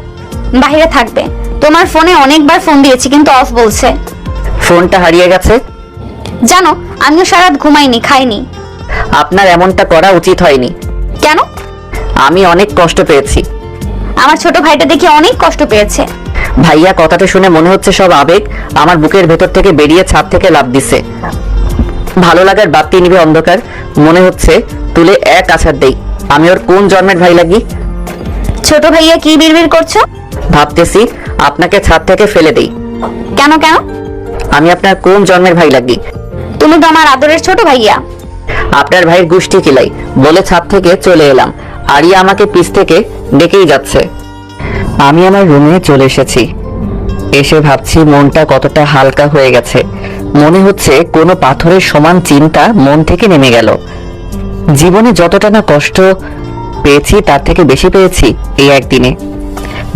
বাইরে থাকবে। তোমার ফোনে অনেকবার ফোন দিয়েছি কিন্তু অফ বলছে। ফোনটা হারিয়ে গেছে। জানো, আমিও সারা রাত ঘুমাইনি, খাইনি। আপনার এমনটা করা উচিত হয়নি। কেন? আমি অনেক কষ্ট পেয়েছি। আমার ছোট ভাইটা দেখি অনেক কষ্ট পেয়েছে। ভাইয়া কথাটা শুনে মনে হচ্ছে সব আবেগ আমার বুকের ভেতর থেকে বেরিয়ে ছাদ থেকে লাফ দিছে। ভালো লাগার বাতি নিবে অন্ধকার, মনে হচ্ছে তুলে এক আছাড় দেই। আমি ওর কোন জন্মের ভাই লাগি? ছোট ভাইয়া কি বিড়বিড় করছো? ভাবতেছি আপনাকে ছাদ থেকে ফেলে দেই। কেন কেন? আমি আপনার কোন জন্মের ভাই লাগি? তুমি তো আমার আদরের ছোট ভাইয়া। আপনার ভাইয়ের গুষ্টি কিলাই বলে ছাদ থেকে চলে এলাম। আরিয়া আমাকে পিছ থেকে ডেকেই যাচ্ছে। আমি আমার রুমে চলে এসেছি। এসে ভাবছি মনটা কতটা হালকা হয়ে গেছে। মনে হচ্ছে কোনো পাথরের সমান চিন্তা মন থেকে নেমে গেল। জীবনে যতটা না কষ্ট পেয়েছি তার থেকে বেশি পেয়েছি এই একদিনে।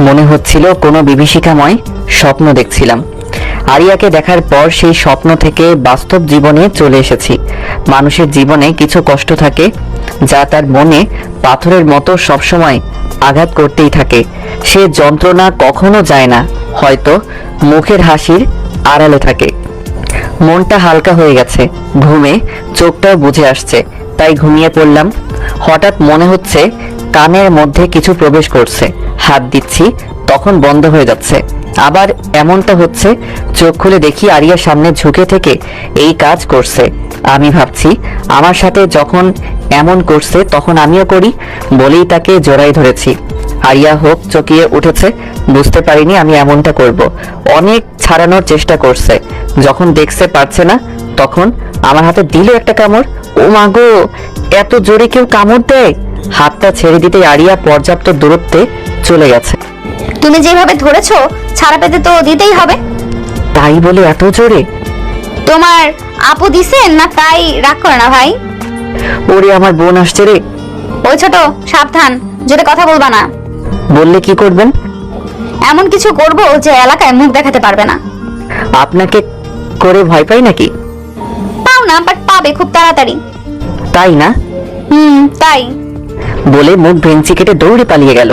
মনে হচ্ছিল কোনো বিভীষিকাময় স্বপ্ন দেখছিলাম। আরিয়াকে দেখার পর সেই স্বপ্ন থেকে বাস্তব জীবনে চলে এসেছি। মানুষের জীবনে কিছু কষ্ট থাকে যা তার মনে পাথরের মতো সবসময় আঘাত করতেই থাকে। সে যন্ত্রণা কখনো যায় না, হয়তো মুখের হাসির আড়ালে থাকে। মনটা হালকা হয়ে গেছে, ঘুমে চোখটাও বুঝে আসছে, তাই ঘুমিয়ে পড়লাম। হঠাৎ মনে হচ্ছে কানের মধ্যে কিছু প্রবেশ করছে। হাত দিচ্ছি, তখন বন্ধ হয়ে যাচ্ছে। আবার এমনটা হচ্ছে, চোখ খুলে দেখি আরিয়ার সামনে ঝুঁকে থেকে এই কাজ করছে। আমি ভাবছি আমার সাথে যখন এমন করছে তখন আমিও করি, বলেই তাকে জড়াই ধরেছি। আরিয়া হোক চকিয়ে উঠেছে, বুঝতে পারিনি আমি এমনটা করব। অনেক ছাড়ানোর চেষ্টা করছে, যখন দেখতে পারছে না তখন আমার হাতে দিল একটা কামড়। ও মা গো, এত জোরে কেউ কামড় দেয়? হাতটা ছেড়ে দিতে আরিয়া পর্যাপ্ত দূরত্বে চলে গেছে। তুমি যেভাবে ধরেছো, ছাড়া পেতে তো দিতেই হবে। তাই বলে এত জোরে? তোমার আপু দিছেন না, তাই রাগ করে না ভাই। ওরে আমার বোন আসছে রে। ওই ছোট, সাবধান, যদি কথা বলবা না। বললে কি করবেন? এমন কিছু করব যে এলাকায় মুখ দেখাতে পারবে না। আপনাকে করে ভয় পাই নাকি? পাও না, বাট পাবে খুব তাড়াতাড়ি। তাই না? তাই। বলে মুখ ভেঙচি কেটে দৌড়ে পালিয়ে গেল।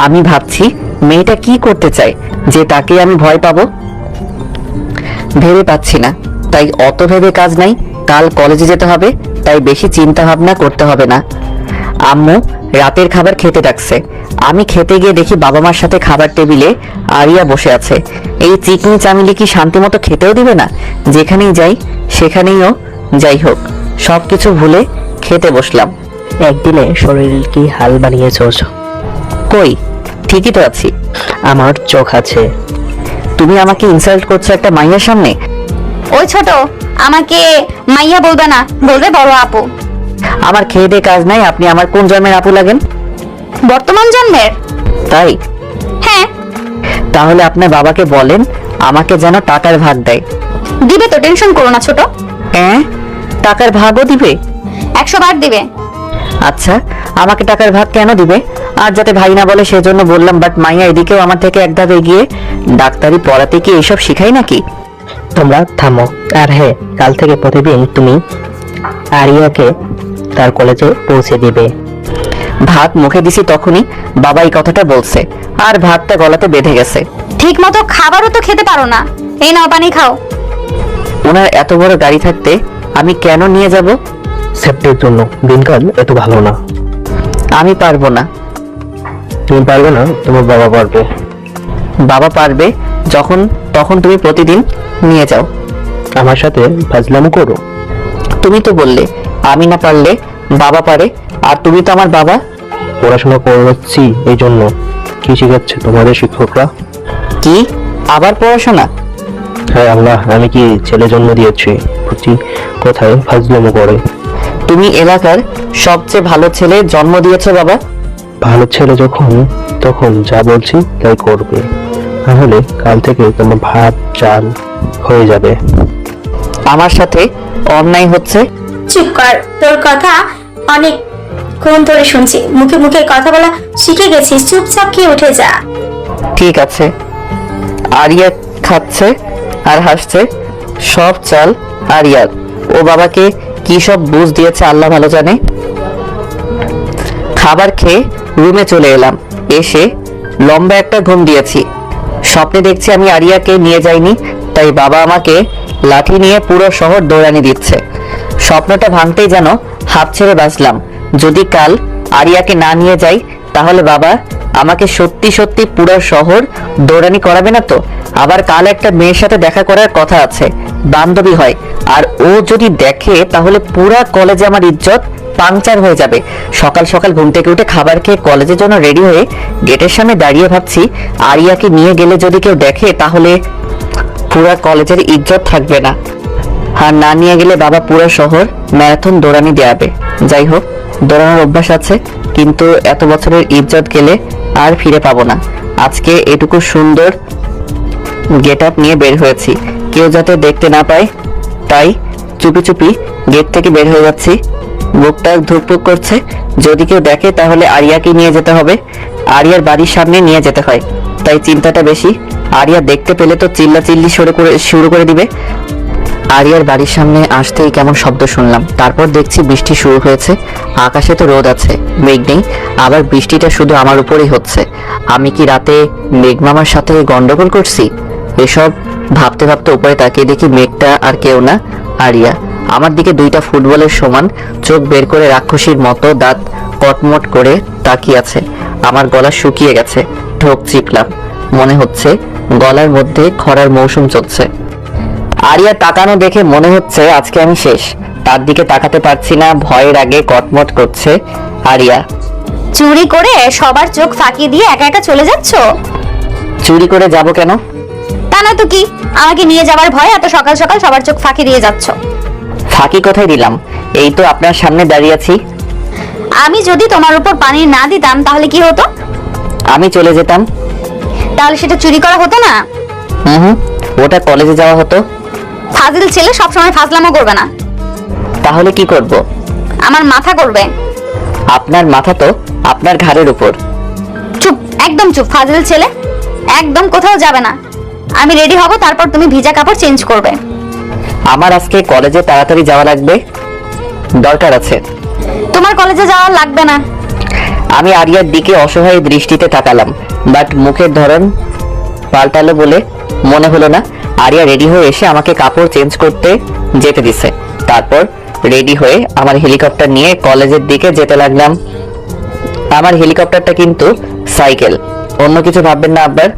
আমি ভাবছি মেয়েটা কি করতে চায় যে তাকে আমি ভয় পাবো, ভেবে পাচ্ছি না। তাই অত ভেবে কাজ নাই, কাল কলেজে যেতে হবে, তাই বেশি চিন্তা ভাবনা করতে হবে না। আম্মু রাতের খাবার খেতে ডাকছে। আমি খেতে গিয়ে দেখি বাবা মার সাথে খাবার টেবিলে আরিয়া বসে আছে। এই চিকনি চামিলি কি শান্তি মতো খেতেও দিবে না? যেখানেই যাই সেখানেইও যাই হোক, সবকিছু ভুলে খেতে বসলাম। একদিনে শরীর কি হাল বানিয়েছোস? কই, ঠিকই তো আছি। আমার চোখ আছে। তুমি আমাকে ইনসাল্ট করছো একটা মাইয়ার সামনে? ওই ছোট, আমাকে মাইয়া বলবে না, বলবে বড় আপু। আমার খেয়ে দে কাজ নাই, আপনি আমার কোন জন্মের আপু লাগেন? বর্তমান জন্মের। তাই? হ্যাঁ। তাহলে আপনার বাবাকে বলেন আমাকে যেন টাকার ভাগ দেয়। দিবে তো, টেনশন করো না ছোট। হ্যাঁ, টাকার ভাগও দিবে? 100 বার দিবে। আচ্ছা, আমাকে টাকার ভাগ কেন দিবে? আর যাতে ভাই না বলে সেজন্য বললাম, বাট মাইয়া এদিকেও আমার থেকে এক ধাপ এগিয়ে। ডাক্তারি পড়াতে কি এইসব শিখাই নাকি? তোমরা থামো। আর হ্যাঁ, কাল থেকে প্রতিদিন তুমি আরিয়াকে তার কলেজে পৌঁছে দিবে। ভাত মুখে দিছি তখনই বাবা এই কথাটা বলছে, আর ভাতটা গলাতে বেঁধে গেছে। ঠিক মতো খাবারও তো খেতে পারো না। এই নাও পানি খাও। ওনার এত বড় গাড়ি থাকতে আমি কেন নিয়ে যাব? সেফটির জন্য। দিনকাল এত ভালো না। আমি পারবো না। তুমি পারবে না, তোমার বাবা পারবে। বাবা পারবে যখন তখন তুমি প্রতিদিন নিয়ে যাও। আমার সাথে ফাজলামো করো। তুমি তো বললে আমি না পারলে বাবা পারে, আর তুমি তো আমার বাবা। পড়াশোনা করাচ্ছি এই জন্য। কি শিখাচ্ছে তোমাদের শিক্ষকরা? কি আবার পড়াশোনা? হ্যাঁ আল্লাহ, আমি কি ছেলে জন্ম দিয়েছি? বুঝি কোথায় ফাজলামো করে। তুমি এলাকার সবচেয়ে ভালো ছেলে জন্ম দিয়েছো বাবা। ভালো ছেলে যখন তখন যা বলছি তাই করবে, তাহলে কাল থেকে তোমার ভাত চাল হয়ে যাবে। আমার সাথে অন্যায় হচ্ছে। চুপ কর, তোর কথা অনেকক্ষণ ধরে শুনছি। মুখে মুখে কথা বলা শিখে গেছিস, চুপচাপ খেয়ে উঠে যা। ঠিক আছে। আরিয়া খাচ্ছে আর হাসছে। সব চাল আরিয়ার। ও বাবাকে কি সব বুঝ দিয়েছে আল্লাহ ভালো জানে। খাবার খেয়ে রুমে চলে এলাম। এসে লম্বা একটা ঘুম দিয়েছি। স্বপ্নে দেখছি আমি আরিয়াকে নিয়ে যাইনি, তাই বাবা আমাকে লাঠি নিয়ে পুরো শহর দৌড়ানি দিচ্ছে। স্বপ্নটা ভাঙতেই যেন হাত ছেড়ে বাঁচলাম। যদি কাল আরিয়াকে না নিয়ে যাই তাহলে বাবা আমাকে সত্যি সত্যি পুরো শহর দৌড়ানি করাবে না তো? আবার কাল একটা মেয়ের সাথে দেখা করার কথা আছে, বান্ধবী হয়, আর ও যদি দেখে তাহলে পুরা কলেজে আমার ইজ্জত পাংচার হয়ে যাবে। সকাল সকাল ঘুম থেকে উঠে খাবার খেয়ে কলেজের জন্য রেডি হয়ে গেটের সামনে দাঁড়িয়ে ভাবছি আরিয়াকে নিয়ে গেলে যদি কেউ দেখে তাহলে পুরা কলেজের ইজ্জত থাকবে না, আর না নিয়ে গেলে বাবা পুরো শহর ম্যারাথন দৌড়ানি দেয়াবে। যাই হোক, দৌড়ানোর অভ্যাস আছে, কিন্তু এত বছরের ইজ্জত গেলে আর ফিরে পাবো না। আজকে এটুকু সুন্দর গেট আপ নিয়ে বের হয়েছি, কেউ যাতে দেখতে না পায়, তাই চুপি চুপি গেট থেকে বের হয়ে যাচ্ছি। বুকটা ধুকপুক করছে, যদি কেউ দেখে তাহলে আরিয়াকে নিয়ে যেতে হবে। আরিয়ার বাড়ির সামনে নিয়ে যেতে হয়, তাই চিন্তাটা বেশি। আরিয়া দেখতে পেলে তো চিল্লাচিল্লি শুরু করে দিবে। আরিয়ার বাড়ির সামনে আসতেই কেমন শব্দ শুনলাম, তারপর দেখছি বৃষ্টি শুরু হয়েছে। আকাশে তো রোদ আছে, মেঘ নেই, আবার বৃষ্টিটা শুধু আমার উপরেই হচ্ছে। আমি কি রাতে মেঘমামার সাথে গন্ডগোল করছি? এসব ভাবতে ভাবতে উপরে তাকিয়ে দেখি মেঘটা আর কেউ না, আরিয়া। আমার দিকে দুইটা ফুটবলের সমান চোখ বের করে রাক্ষসীর মতো দাঁত কটমট করে তাকিয়ে আছে। আমার গলা শুকিয়ে গেছে, ঢোক চিপলাম, মনে হচ্ছে গলার মধ্যে খরার মৌসুম চলছে। আরিয়া তাকানো দেখে মনে হচ্ছে আজকে আমি শেষ। তার দিকে তাকাতে পারছি না, ভয়ের আগে কটমট করছে। আরিয়া, চুরি করে সবার চোখ ফাঁকি দিয়ে একা একা চলে যাচ্ছ? চুরি করে যাব কেন? তা নয় তো কি, আমাকে নিয়ে যাবার ভয় এত সকাল সকাল সবার চোখ ফাঁকি দিয়ে যাচ্ছ। ফাঁকি কোথায় দিলাম? এই তো আপনার সামনে দাঁড়িয়ে আছি। আমি যদি তোমার উপর পানি না দিতাম তাহলে কি হতো? আমি চলে যেতাম। তাহলে সেটা চুরি করা হতো না? হুম, ওটা কলেজে যাওয়া হতো। ফাজিল ছেলে সবসময় ফাজলামো করবে না। তাহলে কি করব? আমার মাথা করবে। আপনার মাথা তো আপনার ঘাড়ের উপর। চুপ, একদম চুপ ফাজিল ছেলে, একদম কোথাও যাবে না। আমি রেডি হব, তারপর তুমি ভিজা কাপড় চেঞ্জ করবে। আমার আজকে কলেজে তাড়াতাড়ি যাওয়া লাগবে, দরকার আছে। তোমার কলেজে যাওয়া লাগবে না। আমি আরিয়ার দিকে অসহায় দৃষ্টিতে তাকালাম, বাট মুখের ধরন পাল্টালো বলে মনে হলো না। আরিয়া রেডি হয়ে এসে আমাকে কাপড় চেঞ্জ করতে যেতে দিছে। তারপর রেডি হয়ে আমার হেলিকপ্টার নিয়ে কলেজের দিকে যেতে লাগলাম। আমার হেলিকপ্টারটা কিন্তু সাইকেল, অন্য কিছু ভাববেন না আব্বার।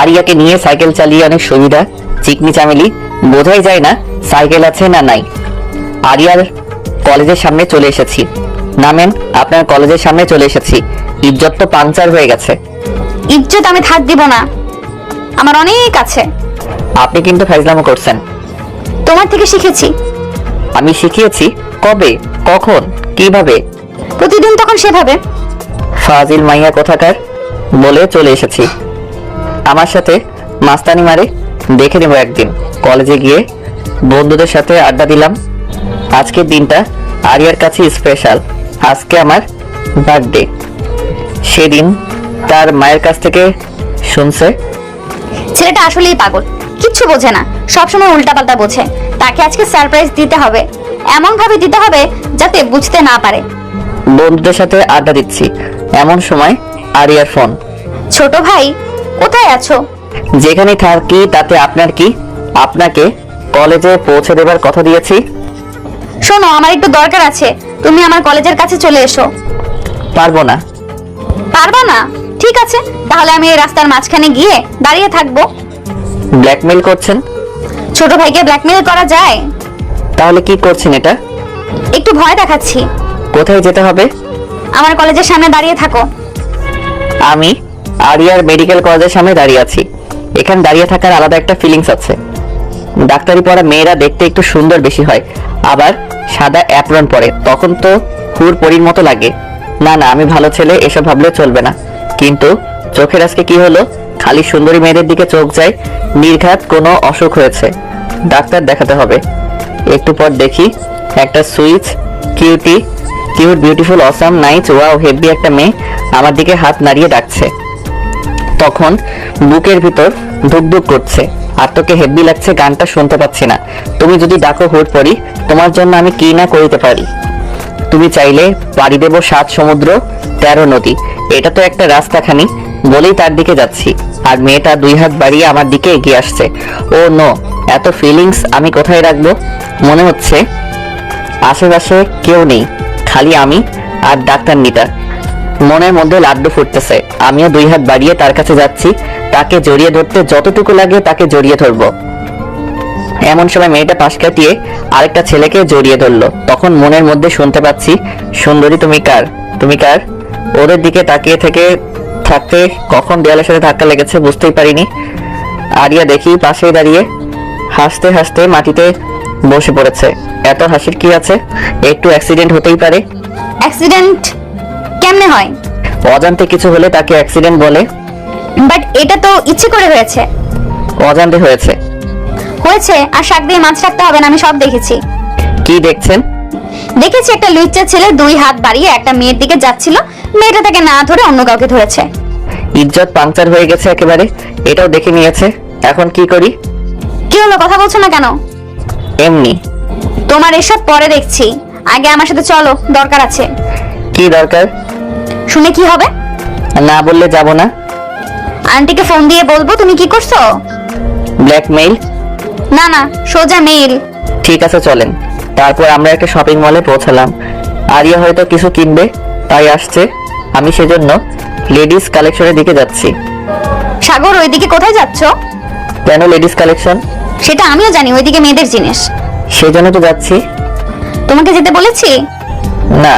আরিয়াকে নিয়ে সাইকেল চালিয়ে অনেক সুবিধা, চিকনি চামেলি, বোঝাই যায় না সাইকেল আছে না নাই। আরিয়ার কলেজের সামনে চলে এসেছি। নামেন, আপনার কলেজের সামনে চলে এসেছি। ইজ্জত তো পাংচার হয়ে গেছে। ইজ্জত আমি থাক দিব না, আমার অনেক আছে। আপনি কিন্তু ফাজলামো করছেন। তোমার থেকে শিখেছি। আমি শিখিয়েছি? কবে, কখন, কিভাবে? প্রতিদিন তখন সেভাবে। ফাজিল মাইয়া কোথাকার বলে চলে এসেছি। আমার সাথে মাস্তানি মারে, দেখে নেব একদিন। কলেজে গিয়ে বন্ধুদের সাথে আড্ডা দিলাম। আজকের দিনটা আরিয়ার কাছে স্পেশাল। আজকে আমার বার্থডে। সেদিন তার মায়ের কাছ থেকে শুনছে ছেলেটা আসলেই পাগল, কিচ্ছু বোঝে না, সবসময় উল্টাপাল্টা বোঝে। তাকে আজকে সারপ্রাইজ দিতে হবে, এমন ভাবে দিতে হবে যাতে বুঝতে না পারে। বন্ধুদের সাথে আড্ডা দিচ্ছি, এমন সময় আরিয়ার ফোন। ছোট ভাই, কোথায় আছো? যেখানে থাকি তাতে আপনার কি? আপনাকে কলেজে পৌঁছে দেবার কথা দিয়েছি। শোনো, আমার একটু দরকার আছে, তুমি আমার কলেজের কাছে চলে এসো। পারবো না। পারবা না? ঠিক আছে, তাহলে আমি এই রাস্তার মাঝখানে গিয়ে দাঁড়িয়ে থাকবো। ব্ল্যাকমেল করছেন? ছোট ভাইকে ব্ল্যাকমেল করা যায়? তাহলে কি করছেন এটা? একটু ভয় দেখাচ্ছি। কোথায় যেতে হবে? আমার কলেজের সামনে দাঁড়িয়ে থাকো। আমি আরিয়ার মেডিকেল কলেজের সামনে দাঁড়িয়ে আছি। এখানে দাঁড়িয়ে থাকার আলাদা একটা ফিলিংস আছে। ডাক্তারি পড়া মেয়েরা দেখতে একটু সুন্দর বেশি হয়, আবার সাদা অ্যাপ্রন পরে, তখন তো হুর পরীর মতো লাগে। না না, আমি ভালো ছেলে, এসব ভাবলে চলবে না। কিন্তু চোখের আজকে কি হলো? খালি সুন্দরী মেয়েদের দিকে চোখ যায়। নির্ঘাত কোনো অসুখ হয়েছে, ডাক্তার দেখাতে হবে। একটু পর দেখি একটা switch cute beautiful awesome nice wow heavy একটা মেয়ে আমার দিকে হাত নাড়িয়ে ডাকছে। তখন বুকের ভিতর ধুকধুক করছে, আর তোকে হেভি লাগছে, গানটা শুনতে পাচ্ছি না। তুমি যদি ডাকো হুট পড়ি, তোমার জন্য আমি কি না করিতে পারি। তুমি চাইলে পাড়ি দেব 7 সমুদ্র 13 নদী। এটা তো একটা রাস্তাখানি, বলেই তার দিকে যাচ্ছি, আর মেয়েটা 2 হাত বাড়িয়ে আমার দিকে এগিয়ে আসছে। ও নো, এত ফিলিংস আমি কোথায় রাখবো? মনে হচ্ছে আশেপাশে কেউ নেই, খালি আমি আর ডাক্তার নিতা। মনের মধ্যে লাড্ডু ফুটতেছে। আমিও 2 হাত বাড়িয়ে তার কাছে যাচ্ছি, তাকে জড়িয়ে ধরতে যতটুকু লাগে তাকে জড়িয়ে ধরবো। এমন সময় মেয়েটা পাশ কাটিয়ে আরেকটা ছেলেকে জড়িয়ে ধরলো। তখন মনের মধ্যে শুনতে পাচ্ছি, সুন্দরী তুমি কার? তুমি কার? ওদের দিকে তাকিয়ে থাকতে কখন দেয়ালের সাথে ধাক্কা লেগেছে বুঝতেই পারিনি। আরিয়া দেখি পাশেই দাঁড়িয়ে হাসতে হাসতে মাটিতে বসে পড়েছে। এত হাসির কি আছে? একটু অ্যাক্সিডেন্ট হতেই পারে। অ্যাক্সিডেন্ট কেমনে হয়? অজান্তে কিছু হলে তাকে অ্যাক্সিডেন্ট বলে। বাট এটা তো ইচ্ছে করে হয়েছে। অজান্তে হয়েছে। আর শাক দিয়ে মাছ রাখতে হবে না, আমি সব দেখেছি। কি দেখছেন? দেখেছি একটা লুচ্চা ছেলে 2 হাত বাড়িয়ে একটা মেয়ের দিকে যাচ্ছিল, মেয়েটা তাকে না ধরে অন্য কাউকে ধরেছে। ইজ্জত পাংচার হয়ে গেছে একেবারে। এটাও দেখে নিয়েছে, এখন কি করি? কি হলো, কথা বলছো না কেন? এমনি। তোমার এসব পরে দেখছি, আগে আমার সাথে চলো, দরকার আছে। কি দরকার? শুনে কি হবে? না বললে যাব না। আন্টিকে ফোন দিয়ে বলবো তুমি কি করছো। ব্ল্যাকমেইল? না না, সোজা মেইল। ঠিক আছে চলেন। তারপর আমরা একটা শপিং মলে পৌঁছালাম। আরিয়া হয়তো কিছু কিনবে তাই আসছে, আমি সেজন্য লেডিস কালেকশনের দিকে যাচ্ছি। সাগর, ওইদিকে কোথায় যাচ্ছ? কেন লেডিস কালেকশন? সেটা আমিও জানি, ওইদিকে মেয়েদের জিনিস। সেজন্য তো যাচ্ছি। তোমাকে যেতে বলেছি? না।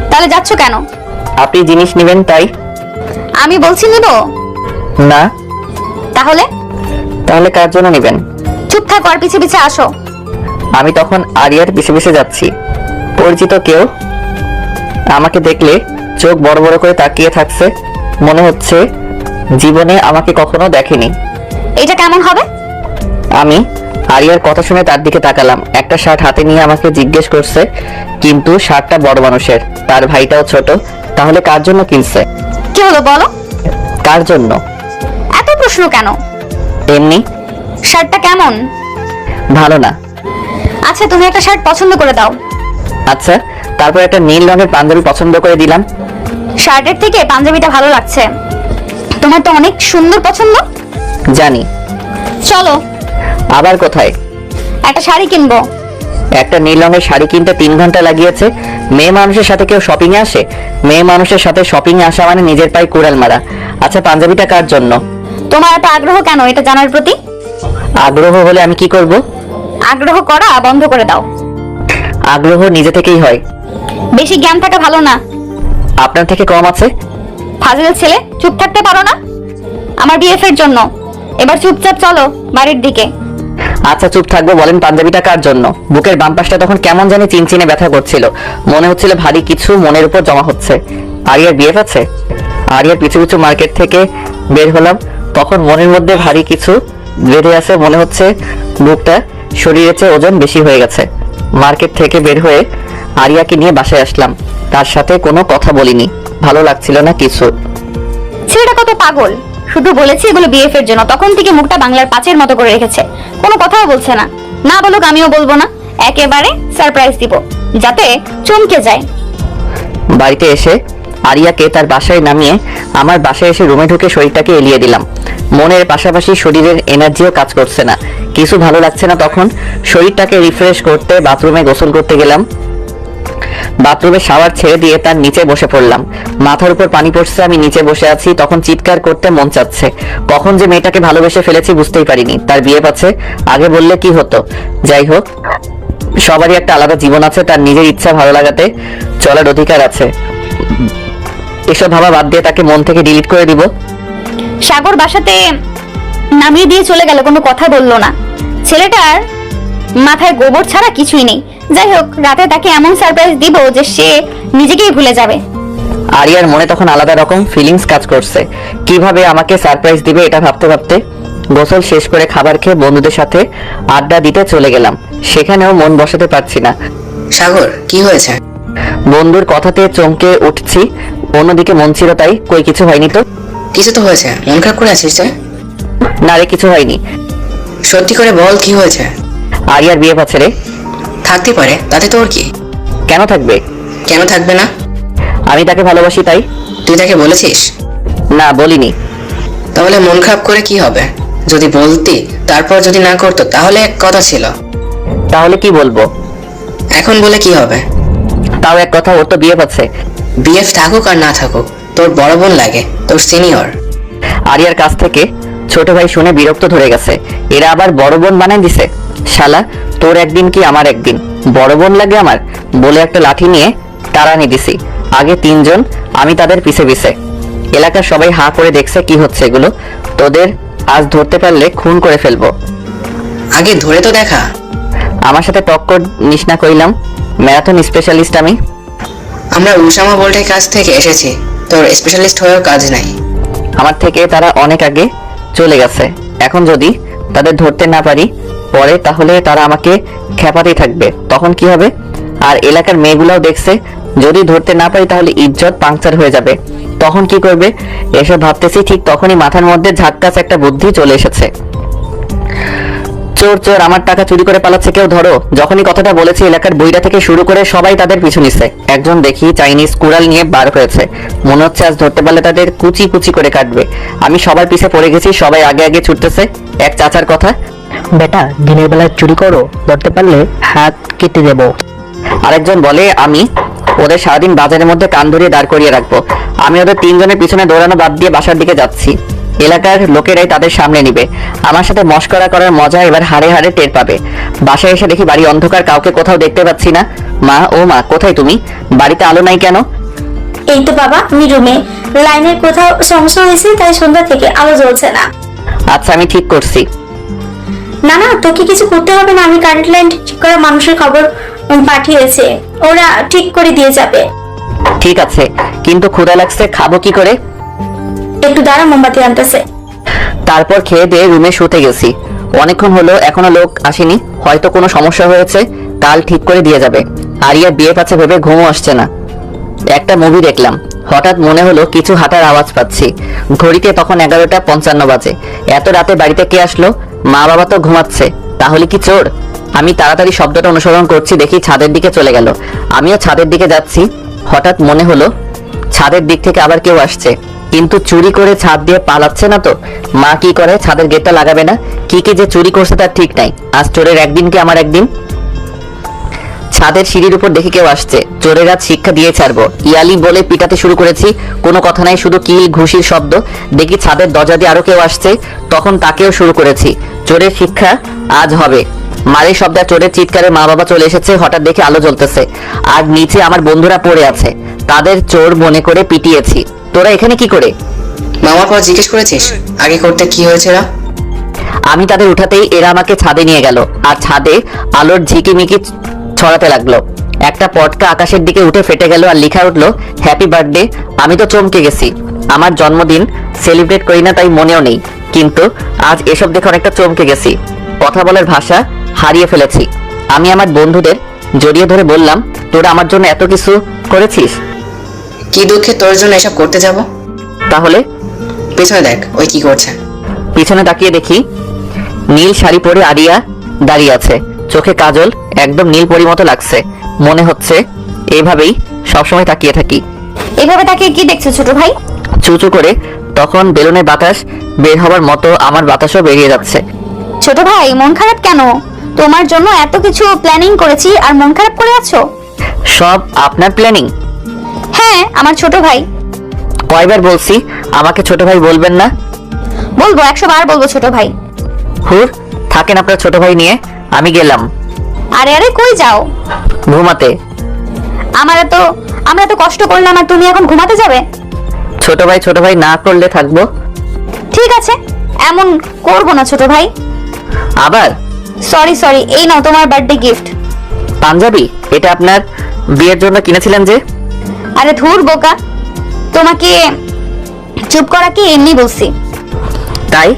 তাহলে যাচ্ছ কেন? আপনি জিনিস নেবেন তাই। আমি বলছি নিব না। তাহলে কার জন্য নেবেন? চুপ থাকো আর পিছে পিছে আসো। আমি তখন আরিয়ার পিছে পিছে যাচ্ছি। পরিচিত কেউ আমাকে দেখলে চোখ বড় বড় করে তাকিয়ে থাকছে, মনে হচ্ছে জীবনে আমাকে কখনো দেখেনি। এটা কেমন হবে? আমি আরিয়ার কথা শুনে তার দিকে তাকালাম। একটা শার্ট হাতে নিয়ে আমাকে জিজ্ঞেস করছে, কিন্তু শার্টটা বড় মানুষের, তার ভাইটাও ছোট। তাহলে কার জন্য কিনছে? কি হলো বলো? কার জন্য? এত প্রশ্ন কেন? এমনি। শার্টটা কেমন? ভালো না। আচ্ছা, তুমি একটা শার্ট পছন্দ করে দাও। আচ্ছা, তারপর একটা নীল রঙের পাঞ্জাবি পছন্দ করে দিলাম। শার্টের থেকে পাঞ্জাবিটা ভালো লাগছে। তোমার তো অনেক সুন্দর পছন্দ। জানি। চলো। আবার কোথায়? একটা শাড়ি কিনবো। একটা নীল রঙের শাড়ি কিনতে 3 ঘন্টা লাগিয়েছে। মেয়ে মানুষের সাথে কেউ শপিং এ আসে? মেয়ে মানুষের সাথে শপিং এ আসা মানে নিজের পায়ে কুড়াল মারা। আচ্ছা, পাঞ্জাবিটা কার জন্য? তোমার এত আগ্রহ কেন এটা জানার প্রতি? আগ্রহ হলে আমি কি করব? আগ্রহ করা বন্ধ করে দাও। আগ্রহ নিজে থেকেই হয়। বেশি জ্ঞান থাকা ভালো না। আপনার থেকে কম আছে। ফাজিল ছেলে, চুপ থাকতে পারো না? আমার বিএফ এর জন্য। এবার চুপচাপ চলো বাড়ির দিকে। আচ্ছা চুপ থাকবো। বলেন পাঞ্জাবিটা কার জন্য? বুকের বাম পাশটা তখন কেমন জানি চিনচিনে ব্যথা করছিল, মনে হচ্ছিল ভারী কিছু মনের উপর জমা হচ্ছে। আরিয়ার বিএফ আছে? আরিয়ার পিছু পিছু মার্কেট থেকে বের হলাম, তখন মনের মধ্যে ভারী কিছু বেঁধে আছে, মনে হচ্ছে বুকটা শরীরের চেয়ে ওজন বেশি হয়ে গেছে। মার্কেট থেকে বের হয়ে আরিয়াকে নিয়ে বাসায় আসলাম। তার সাথে কোনো কথা বলিনি, ভালো লাগছিল না কিছু। ছেলেটা কত পাগল, শুধু বলেছি এগুলো বিএফ এর জন্য, তখন থেকে মুখটা বাংলার পাঁচের মতো করে রেখেছে, কোনো কথাও বলছে না। না বলুক আমিও বলবো না, একেবারে সারপ্রাইজ দিব যাতে চমকে যায়। বাড়িতে এসে আরিয়াকে তার বাসায় নামিয়ে আমার বাসায় এসে রুমে ঢুকে শরীরটাকে এলিয়ে দিলাম। মনের পাশাপাশি শরীরের এনার্জিও কাজ করছে না, কিছু ভালো লাগছে না। তখন শরীরটাকে রিফ্রেশ করতে বাথরুমে গোসল করতে গেলাম। বাথরুমে শাওয়ার ছেড়ে দিয়ে তার নিচে বসে পড়লাম। মাথার উপর পানি পড়ছে, আমি নিচে বসে আছি। তখন চিৎকার করতে মন চাচ্ছে। কখন যে মেয়েটাকে ভালোবেসে ফেলেছি বুঝতেই পারিনি। তার বিয়ে পাচ্ছে, আগে বললে কি হতো। যাই হোক, সবারই একটা আলাদা জীবন আছে, তার নিজের ইচ্ছা ভালো লাগাতে চলার অধিকার আছে। এসব ভাবা বাদ দিয়ে তাকে মন থেকে ডিলিট করে দিব। সাগর বাসাতে নামিয়ে দিয়ে চলে গেল, কোনো কথা বললো না। ছেলেটার মাথায় গোবর ছাড়া কিছুই নেই। যাই হোক, রাতে তাকে এমন সারপ্রাইজ দিব যে সে নিজেকেই ভুলে যাবে। আরিয়ার মনে তখন আলাদা রকম ফিলিংস কাজ করছে। কিভাবে আমাকে সারপ্রাইজ দিবে এটা ভাবতে ভাবতে গোসল শেষ করে খাবার খেয়ে বন্ধুদের সাথে আড্ডা দিতে চলে গেলাম। সেখানেও মন বসাতে পারছি না। সাগর, কি হয়েছে? বন্ধুর কথাতে চমকে উঠছি, অন্যদিকে মন ছিল তাই। কই কিছু হয়নি তো। কিছু তো হয়েছে, মন খারাপ করে আছিস যে? না রে, কিছু হয়নি। সত্যি করে বল, কি হয়েছে? আরিয়ার বিয়ে পাচ্ছে রে। থাকতে পারে, তাতে তোর কি? কেন থাকবে? কেন থাকবে না? আমি তাকে ভালোবাসি তাই। তুই তাকে বলেছিস? না, বলিনি। তাহলে মন খারাপ করে কি হবে? যদি বলতি, তারপর যদি না করতো তাহলে এক কথা ছিল। তাহলে কি বলবো? এখন বলে কি হবে? তাও এক কথা, ওর তো বিয়ে পাচ্ছে। বিএফ থাকুক আর না থাকুক, তোর বড় বোন লাগে, তোর সিনিয়র। আরিয়ার কাছ থেকে ছোট ভাই শুনে বিরক্ত ধরে গেছে। এরা আবার বড় বোন বানাই দিছে। শালা, তোর একদিন কি আমার একদিন, বড় বোন লাগে আমার বলে একটা লাঠি নিয়ে টারানি দিছি। আগে তিনজন, আমি তাদের পিছে পিছে। এলাকার সবাই হাঁ করে দেখছে কি হচ্ছে এগুলো। তোদের আজ ধরতে পারলে খুন করে ফেলবো। আগে ধরে তো দেখা। আমার সাথে টক্কর নিস না কইলাম, ম্যারাথন স্পেশালিস্ট আমি। আমরা উসামা বোল্টের কাছ থেকে এসেছি, তোর স্পেশালিস্ট হয়েও কাজ নাই। আমার থেকে তারা অনেক আগে চলে গেছে। এখন যদি তাদের ধরতে না পারি পরে, তাহলে তারা আমাকে খেপাতেই থাকবে। তখন কি হবে? আর এলাকার মেয়েগুলাও দেখছে, যদি ধরতে না পারি তাহলে ইজ্জত পাংচার হয়ে যাবে। তখন কি করবে এসব ভাবতেছি, ঠিক তখনই মাথার মধ্যে ঝাক্কাস একটা বুদ্ধি চলে এসেছে। চোর চোর, আমার টাকা চুরি করে পালাচ্ছে, কেউ ধরো। যখনই কথাটা বলেছি এলাকার বইরা থেকে শুরু করে সবাই তাদের পিছু নিচ্ছে। একজন দেখি চাইনিজ কুড়াল নিয়ে বার হয়েছে, মনে হচ্ছে আজ ধরতে পারলে তাদের কুচি কুচি করে কাটবে। আমি সবার পিছে পড়ে গেছি, সবাই আগে আগে ছুটতেছে। এক চাচার কথা, বেটা দিনের বেলায় চুরি করো, ধরতে পারলে হাত কেটে দেবো। আরেকজন বলে আমি ওদের সারাদিন বাজারের মধ্যে কান ধরিয়ে দাঁড় করিয়ে রাখবো। আমি ওদের তিনজনের পিছনে দৌড়ানো বাদ দিয়ে বাসার দিকে যাচ্ছি। এলাকার লোকেরাই তাদের সামনে নিবে। আমার সাথে মস্করা করার মজা এবার হাড়ে হাড়ে টের পাবে। বাসায় এসে দেখি বাড়ি অন্ধকার, কাউকে কোথাও দেখতে পাচ্ছি না। মা, ও মা, কোথায় তুমি? বাড়িতে আলো নাই কেন? এই তো বাবা, আমি রুমে। লাইনের কোথাও সমস্যা হয়েছে, তাই সন্ধ্যা থেকে আলো জ্বলছে না। আচ্ছা, আমি ঠিক করছি। না না, তোকে কিছু করতে হবে না, আমি কারেন্ট লাইন ঠিক করা মানুষের খবর পাঠিয়েছে, ওরা ঠিক করে দিয়ে যাবে। ঠিক আছে, কিন্তু ক্ষুধা লাগছে, খাবো কি করে? একটু দাঁড়া, মোমবাতি আনতেছে। তারপর খেয়ে দিয়ে রুমে শুতে গেছি। অনেকক্ষণ হলো, এখনো লোক আসেনি। হয়তো কোনো সমস্যা হয়েছে, কাল ঠিক করে দিয়ে যাবে। আরিয়া বিয়ে পাচ্ছে ভেবে ঘুমও আসছে না। একটা মুভি দেখলাম, হঠাৎ মনে হলো কিছু হাঁটার আওয়াজ পাচ্ছি। ঘড়িতে তখন 11:55 বাজে। এত রাতে বাড়িতে কে আসলো? মা বাবা তো ঘুমাচ্ছে, তাহলে কি চোর? আমি তাড়াতাড়ি শব্দটা অনুসরণ করছি, দেখি ছাদের দিকে চলে গেল। আমিও ছাদের দিকে যাচ্ছি। হঠাৎ মনে হলো ছাদের দিক থেকে আবার কেউ আসছে, কিন্তু চুরি করে ছাদ দিয়ে পালাচ্ছে না তো? মা কি করে, ছাদের গেটটা লাগাবে না? কি কি যে চুরি করছে তার ঠিক নাই। আজ চোরের একদিন কি আমার একদিন। ছাদের সিঁড়ির উপর দেখি কেউ আসছে। চোরের আজ শিক্ষা দিয়ে ছাড়বো। ইয়ালি বলে পিটাতে শুরু করেছি, কোনো কথা নাই, শুধু কিল ঘুষির শব্দ। দেখি ছাদের দরজা দিয়ে আরো কেউ আসছে, তখন তাকেও শুরু করেছি। চোরের শিক্ষা আজ হবে। মারের শব্দ, চোরের চিৎকারে মা বাবা চলে এসেছে। হঠাৎ দেখে আলো জ্বলতেছে, আর নিচে আমার বন্ধুরা পড়ে আছে। তাদের চোর মনে করে পিটিয়েছি। তোরা এখানে কি করে? মামার পর জিজ্ঞেস করেছিস আগে করতে কি হয়েছিল? আমি তাদের উঠাতেই এরা আমাকে ছাদে নিয়ে গেল, আর ছাদে আলোর ঝিকিমিকি ছড়াতে লাগলো। একটা পটকা আকাশের দিকে উঠে ফেটে গেল, আর লেখা উঠলো হ্যাপি বার্থডে। আমি তো চমকে গেছি। আমার জন্মদিন সেলিব্রেট করি না, তাই মনেও নেই, কিন্তু আজ এসব দেখে অনেকটা চমকে গেছি। কথা বলার ভাষা হারিয়ে ফেলেছি। আমি আমার বন্ধুদের জড়িয়ে ধরে বললাম, তোরা আমার জন্য এত কিছু করেছিস, কি দুঃখে তোর জন্য এসব করতে যাব? তাহলে পেছনে দেখ ওই কি করছে। পিছনে তাকিয়ে দেখি নীল শাড়ি পরে আরিয়া দাঁড়িয়ে আছে, চোখে কাজল, একদম নীল পরি মতো লাগছে। মনে হচ্ছে এইভাবেই সবসময় তাকিয়ে থাকি। এভাবে তাকে কি দেখছো ছোট ভাই? চুচু করে তখন বেলুনে বাতাস বের হবার মতো আমার বাতাসও বেরিয়ে যাচ্ছে। ছোট ভাই মন খারাপ কেন? তোমার জন্য এত কিছু প্ল্যানিং করেছি আর মন খারাপ করে আছো? সব আপনার প্ল্যানিং? হ্যাঁ, আমার ছোট ভাই। কয়বার বলছি আমাকে ছোট ভাই বলবেন না? বলবো, 100 বার বলবো ছোট ভাই। হুর, থাকেন আপনার ছোট ভাই নিয়ে, আমি গেলাম। আরে আরে কই যাও? ঘুমাতে। আমরা তো কষ্ট করলাম আর তুমি এখন ঘুমাতে যাবে? ছোট ভাই না করলে থাকবো। ঠিক আছে, এমন করবো না ছোট ভাই। আবার সরি, এই নাও তোমার বার্থডে গিফট। পাঞ্জাবি? এটা আপনার বিয়ের জন্য কিনেছিলেন যে? আরে ধুর বোকা, তোমাকে চুপ করা কি এমনি বলছি। তাই?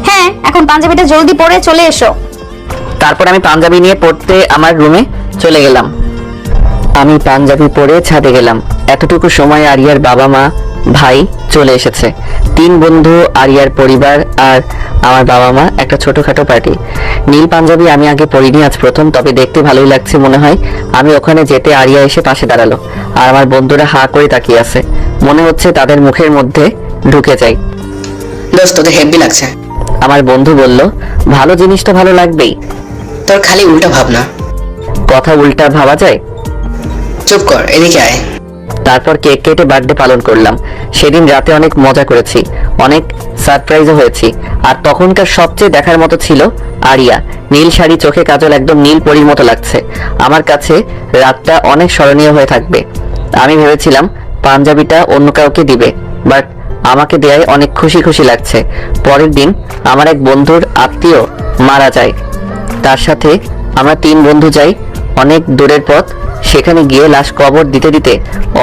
হ্যাঁ, এখন পাঞ্জাবিটা জলদি পরে চলে এসো। তারপর আমি পাঞ্জাবি নিয়ে পড়তে আমার রুমে চলে গেলাম। আমি পাঞ্জাবি পরে ছাদে গেলাম। এতটুকু সময় আরিয়ার বাবা মা ভাই চলে এসেছে। 3 বন্ধু, আরিয়ার পরিবার আর আমার বাবা মা, একটা ছোটখাটো পার্টি। নীল পাঞ্জাবি আমি আগে পরিনি, আজ প্রথম, তবে দেখতে ভালোই লাগছে মনে হয়। আমি ওখানে যেতে আরিয়া এসে পাশে দাঁড়ালো আর আমার বন্ধুরা হা করে তাকিয়ে আছে। মনে হচ্ছে তাদের মুখের মধ্যে ঢুকে যাই। দোস্ত তোদের হেভি লাগছে। আমার বন্ধু বলল, ভালো জিনিস তো ভালো লাগবেই। তোর খালি উল্টা ভাবনা। কথা উল্টা ভাবা যায়? চুপ কর, এদিকে আয়। তারপর কেক কেটে বার্থডে পালন করলাম। সেদিন রাতে অনেক মজা করেছি, অনেক সারপ্রাইজও হয়েছি। আর তখনকার সবচেয়ে দেখার মতো ছিল আরিয়া। নীল শাড়ি, চোখে কাজল, একদম নীল পরীর মতো লাগছে। আমার কাছে রাতটা অনেক স্মরণীয় হয়ে থাকবে। আমি ভেবেছিলাম পাঞ্জাবিটা অন্য কাউকে দিবে, বাট আমাকে দেয়ায় অনেক খুশি লাগছে। পরের দিন আমার এক বন্ধুর আত্মীয় মারা যায়। তার সাথে আমরা 3 বন্ধু যাই অনেক দূরের পথ। সেখানে গিয়ে লাশ কবর দিতে দিতে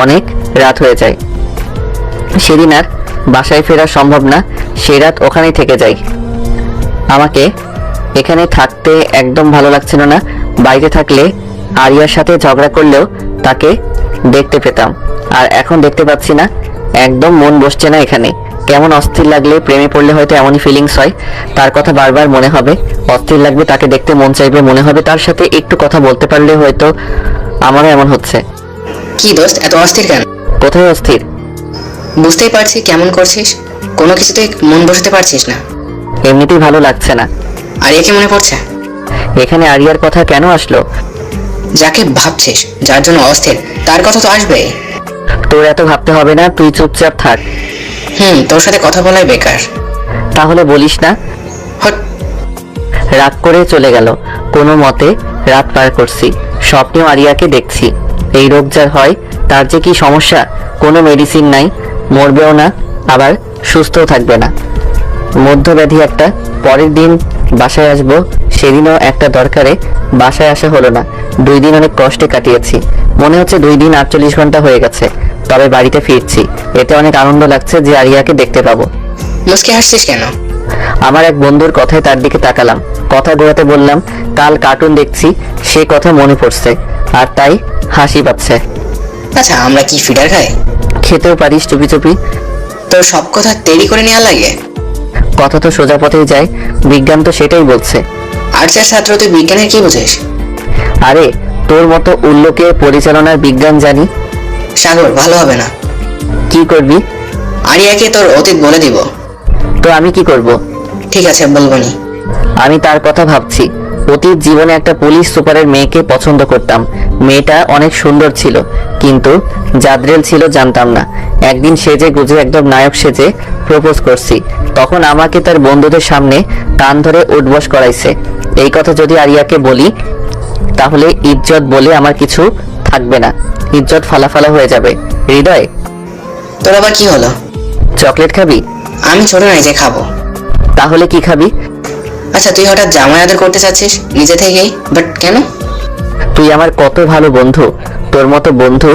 অনেক রাত হয়ে যায়। সেদিন আর বাসায় ফেরা সম্ভব না, সেই রাত ওখানেই থেকে যাই। আমাকে এখানে থাকতে একদম ভালো লাগছিল না। বাইরে থাকলে আরিয়ার সাথে ঝগড়া করলেও তাকে দেখতে পেতাম, আর এখন দেখতে পাচ্ছি না। একদম মন বসছে না এখানে। কেমন অস্থির লাগলে, প্রেমে পড়লে হয়তো এমনই ফিলিংস হয়। তার কথা বারবার মনে হবে, অস্থির লাগবে, তাকে দেখতে মন চাইবে, মনে হবে তার সাথে একটু কথা বলতে পারলে হয়তো আমারও এমন হচ্ছে। কি দোস্ত এত অস্থির কেন? কোথায় অস্থির? বুঝতেই পারছি কেমন করছিস, কোনো কিছুতে মন বসাতে পারছিস না। এমনিতেই ভালো লাগছে না। আরিয়াকে মনে পড়ছে? এখানে আরিয়ার কথা কেন আসলো? যাকে ভাবছিস, যার জন্য অস্থির, তার কথা তো আসবে। তোর এত ভাবতে হবে না, তুই চুপচাপ থাক। তোর সাথে কথা বলাই বেকার। তাহলে বলিস না। হট। রাগ করে চলে গেল। কোনো মতে রাত পার করছি, স্বপ্নেও আরিয়াকে দেখছি। এই রোগ যার হয় তার যে কি সমস্যা, কোনো মেডিসিন নাই, মরবেও না আবার সুস্থও থাকবে না, মধ্যব্যাধি একটা। পরের দিন বাসায় আসবো, সেদিনও একটা দরকারে বাসায় আসা হলো না। 2 দিন অনেক কষ্টে কাটিয়েছি। মনে হচ্ছে 2 দিন 48 ঘন্টা হয়ে গেছে। তবে বাড়িতে ফিরছি, এতে অনেক আনন্দ লাগছে যে আরিয়াকে দেখতে পাবো। মুসকে হাসছিস কেন? আমার এক বন্ধুর কথায় তার দিকে তাকালাম। কথা ঘোরাতে বললাম, কাল কার্টুন দেখছি, সে কথা মনে পড়ছে আর তাই হাসি পাচ্ছে। আচ্ছা আমরা কি ফিডার খাই? খেতেও পারিস চুপি চুপি। তোর সব কথা দেরি করে নেওয়া লাগে। কথা তো সোজা পথেই যায়, বিজ্ঞান তো সেটাই বলছে। আর্টসের ছাত্র, তুই বিজ্ঞানের কি বুঝিস? আরে তোর মতো উল্লোকে পরিচালনার বিজ্ঞান জানি। সাগর, ভালো হবে না। কি করবি? আরিয়াকে তোর অতীত বলে দিব। তো আমি কি করব? ঠিক আছে, বলবো নি। আমি তার কথা ভাবছি। অতীত জীবনে একটা পুলিশ সুপারের মেয়েকে পছন্দ করতাম। মেয়েটা অনেক সুন্দর ছিল, কিন্তু জাদ্রেল ছিল জানতাম না। একদিন সেজে গুজে একদম নায়ক সেজে প্রপোজ করছি। তখন আমাকে তার বন্ধুদের সামনে কান ধরে উঠবস করাইছে। এই কথা যদি আরিয়াকে বলি তাহলে ইজ্জত বলে আমার কিছু থাকবে না, ইজ্জত ফালাফালা হয়ে যাবে। হৃদয়, তোর আবার কি হলো? চকলেট খাবি? আমি ছোট নাই যে খাবো। তাহলে কি খাবি? আচ্ছা তুই হঠাৎ জামাই আদর করতে চাচ্ছিস নিজে থেকেই, বাট কেন? তুই আমার কত ভালো বন্ধু, তোর মতো বন্ধু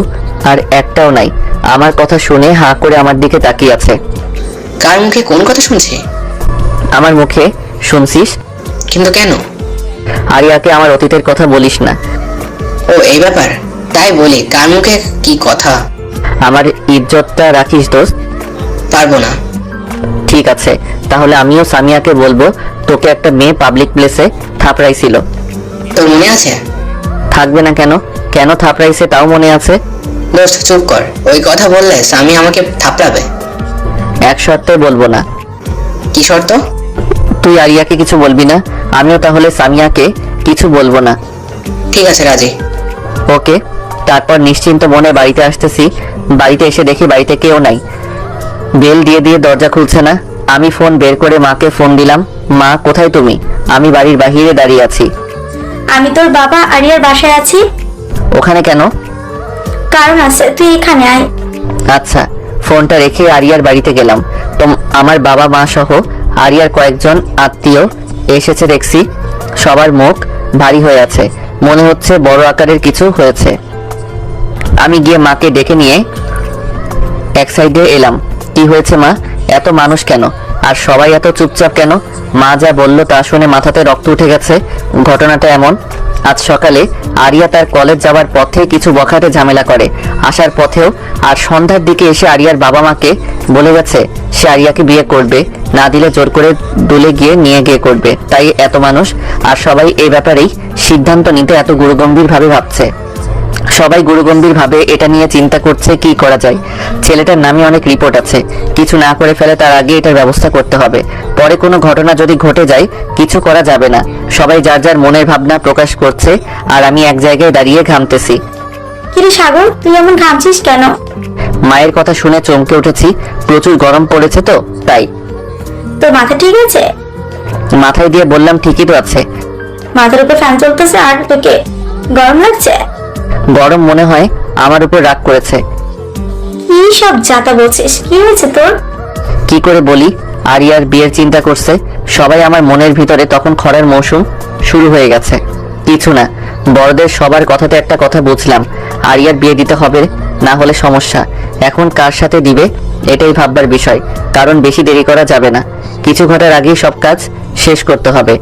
আর একটাও নাই। আমার কথা শুনে হা করে আমার দিকে তাকিয়ে আছে। কার মুখে কোন কথা শুনছি? আমার মুখে শুনছিস? কিন্তু কেন? আরিয়াকে আমার অতীতের কথা বলিস না। ও এই ব্যাপার। তাই বলি, কার মুখে কি কথা। আমার ইজ্জতটা রাখিস দোস্ত। পারবো না। ঠিক আছে, তাহলে আমিও সামিয়াকে বলবো তোকে একটা মেয়ে পাবলিক প্লেসে থাপড়াইছিল। তোর মনে আছে? থাকবে না কেন? কেন থাপড়াইছে তাও মনে আছে। দোস্ত চুপ কর, ওই কথা বললে স্বামী আমাকে থাপড়াবে। এক শর্তে বলবো না। কি শর্ত? তুই আরিয়াকে কিছু বলবি না, আমিও তাহলে সামিয়াকে কিছু বলবো না। ঠিক আছে, রাজি। ওকে। তারপর নিশ্চিন্ত মনে বাড়িতে আসতেছি। বাড়িতে এসে দেখি বাড়িতে কেউ নাই। বেল দিয়ে দিয়ে দরজা খুলছে না। আমি ফোন বের করে মাকে ফোন দিলাম। মা, কোথায় তুমি? আমি বাড়ির বাহিরে দাঁড়িয়ে আছি। আমি তোর বাবা আরিয়ার বাসায় আছি। ওখানে কেন? কারণ আছে, তুই এখানে আয়। আচ্ছা। ফোনটা রেখে আরিয়ার বাড়িতে গেলাম। তো আমার বাবা মা সহ আরিয়ার কয়েকজন আত্মীয় এসেছে দেখছি। সবার মুখ ভারী হয়ে আছে, মনে হচ্ছে বড় আকারের কিছু হয়েছে। আমি গিয়ে মাকে ডেকে নিয়ে এক সাইডে এলাম। কি হয়েছে মা? এত মানুষ কেন? আর সবাই এত চুপচাপ কেন? মা যা বললো তা শুনে মাথাতে রক্ত উঠে গেছে। ঘটনাটা এমন, আজ সকালে আরিয়া তার কলেজ যাওয়ার পথে কিছু বখাটে ঝামেলা করে, আসার পথেও আর সন্ধ্যার দিকে এসে আরিয়ার বাবা মাকে বলে গেছে সে আরিয়াকে বিয়ে করবে, না দিলে জোর করে দুলে গিয়ে নিয়ে গিয়ে করবে। তাই এত মানুষ, আর সবাই এই ব্যাপারেই সিদ্ধান্ত নিতে এত গুরুগম্ভীর ভাবে ভাবছে। সবাই গুরুগম্ভীর ভাবে এটা নিয়ে চিন্তা করছে কি করা যায়। ছেলেটার নামে অনেক রিপোর্ট আছে, কিছু না করে ফেলে তার আগে এটার ব্যবস্থা করতে হবে। পরে কোনো ঘটনা যদি ঘটে যায় কিছু করা যাবে না। সবাই যার যার মনের ভাবনা প্রকাশ করছে, আর আমি এক জায়গায় দাঁড়িয়ে ঘামতেছি। কিরে সাগর, তুই এমন ঘামছিস কেন? মায়ের কথা শুনে চমকে উঠেছি। প্রচুর গরম পড়েছে তো তাই। তোর মাথা ঠিক আছে? মাথায় দিয়ে বললাম ঠিকই তো আছে। মাথার উপর ফ্যান চলতেছে আর তোকে গরম লাগছে? গরম মনে হয় আমার উপর রাগ করেছে। কি সব যাতা বলছিস? কি হয়েছে তোর? কি করে বলি? আরিয়ার বিয়ের চিন্তা করছে সবাই। আমার মনের ভিতরে তখন খরার মৌসুম শুরু হয়ে গেছে। কিছু না, বড়দের সবার কথাতে একটা কথা বুঝলাম, আরিয়ার বিয়ে দিতে হবে, না হলে সমস্যা। এখন কার সাথে দিবে এটাই ভাববার বিষয়, কারণ বেশি দেরি করা যাবে না। কিছু ঘটার আগেই সব কাজ শেষ করতে হবে।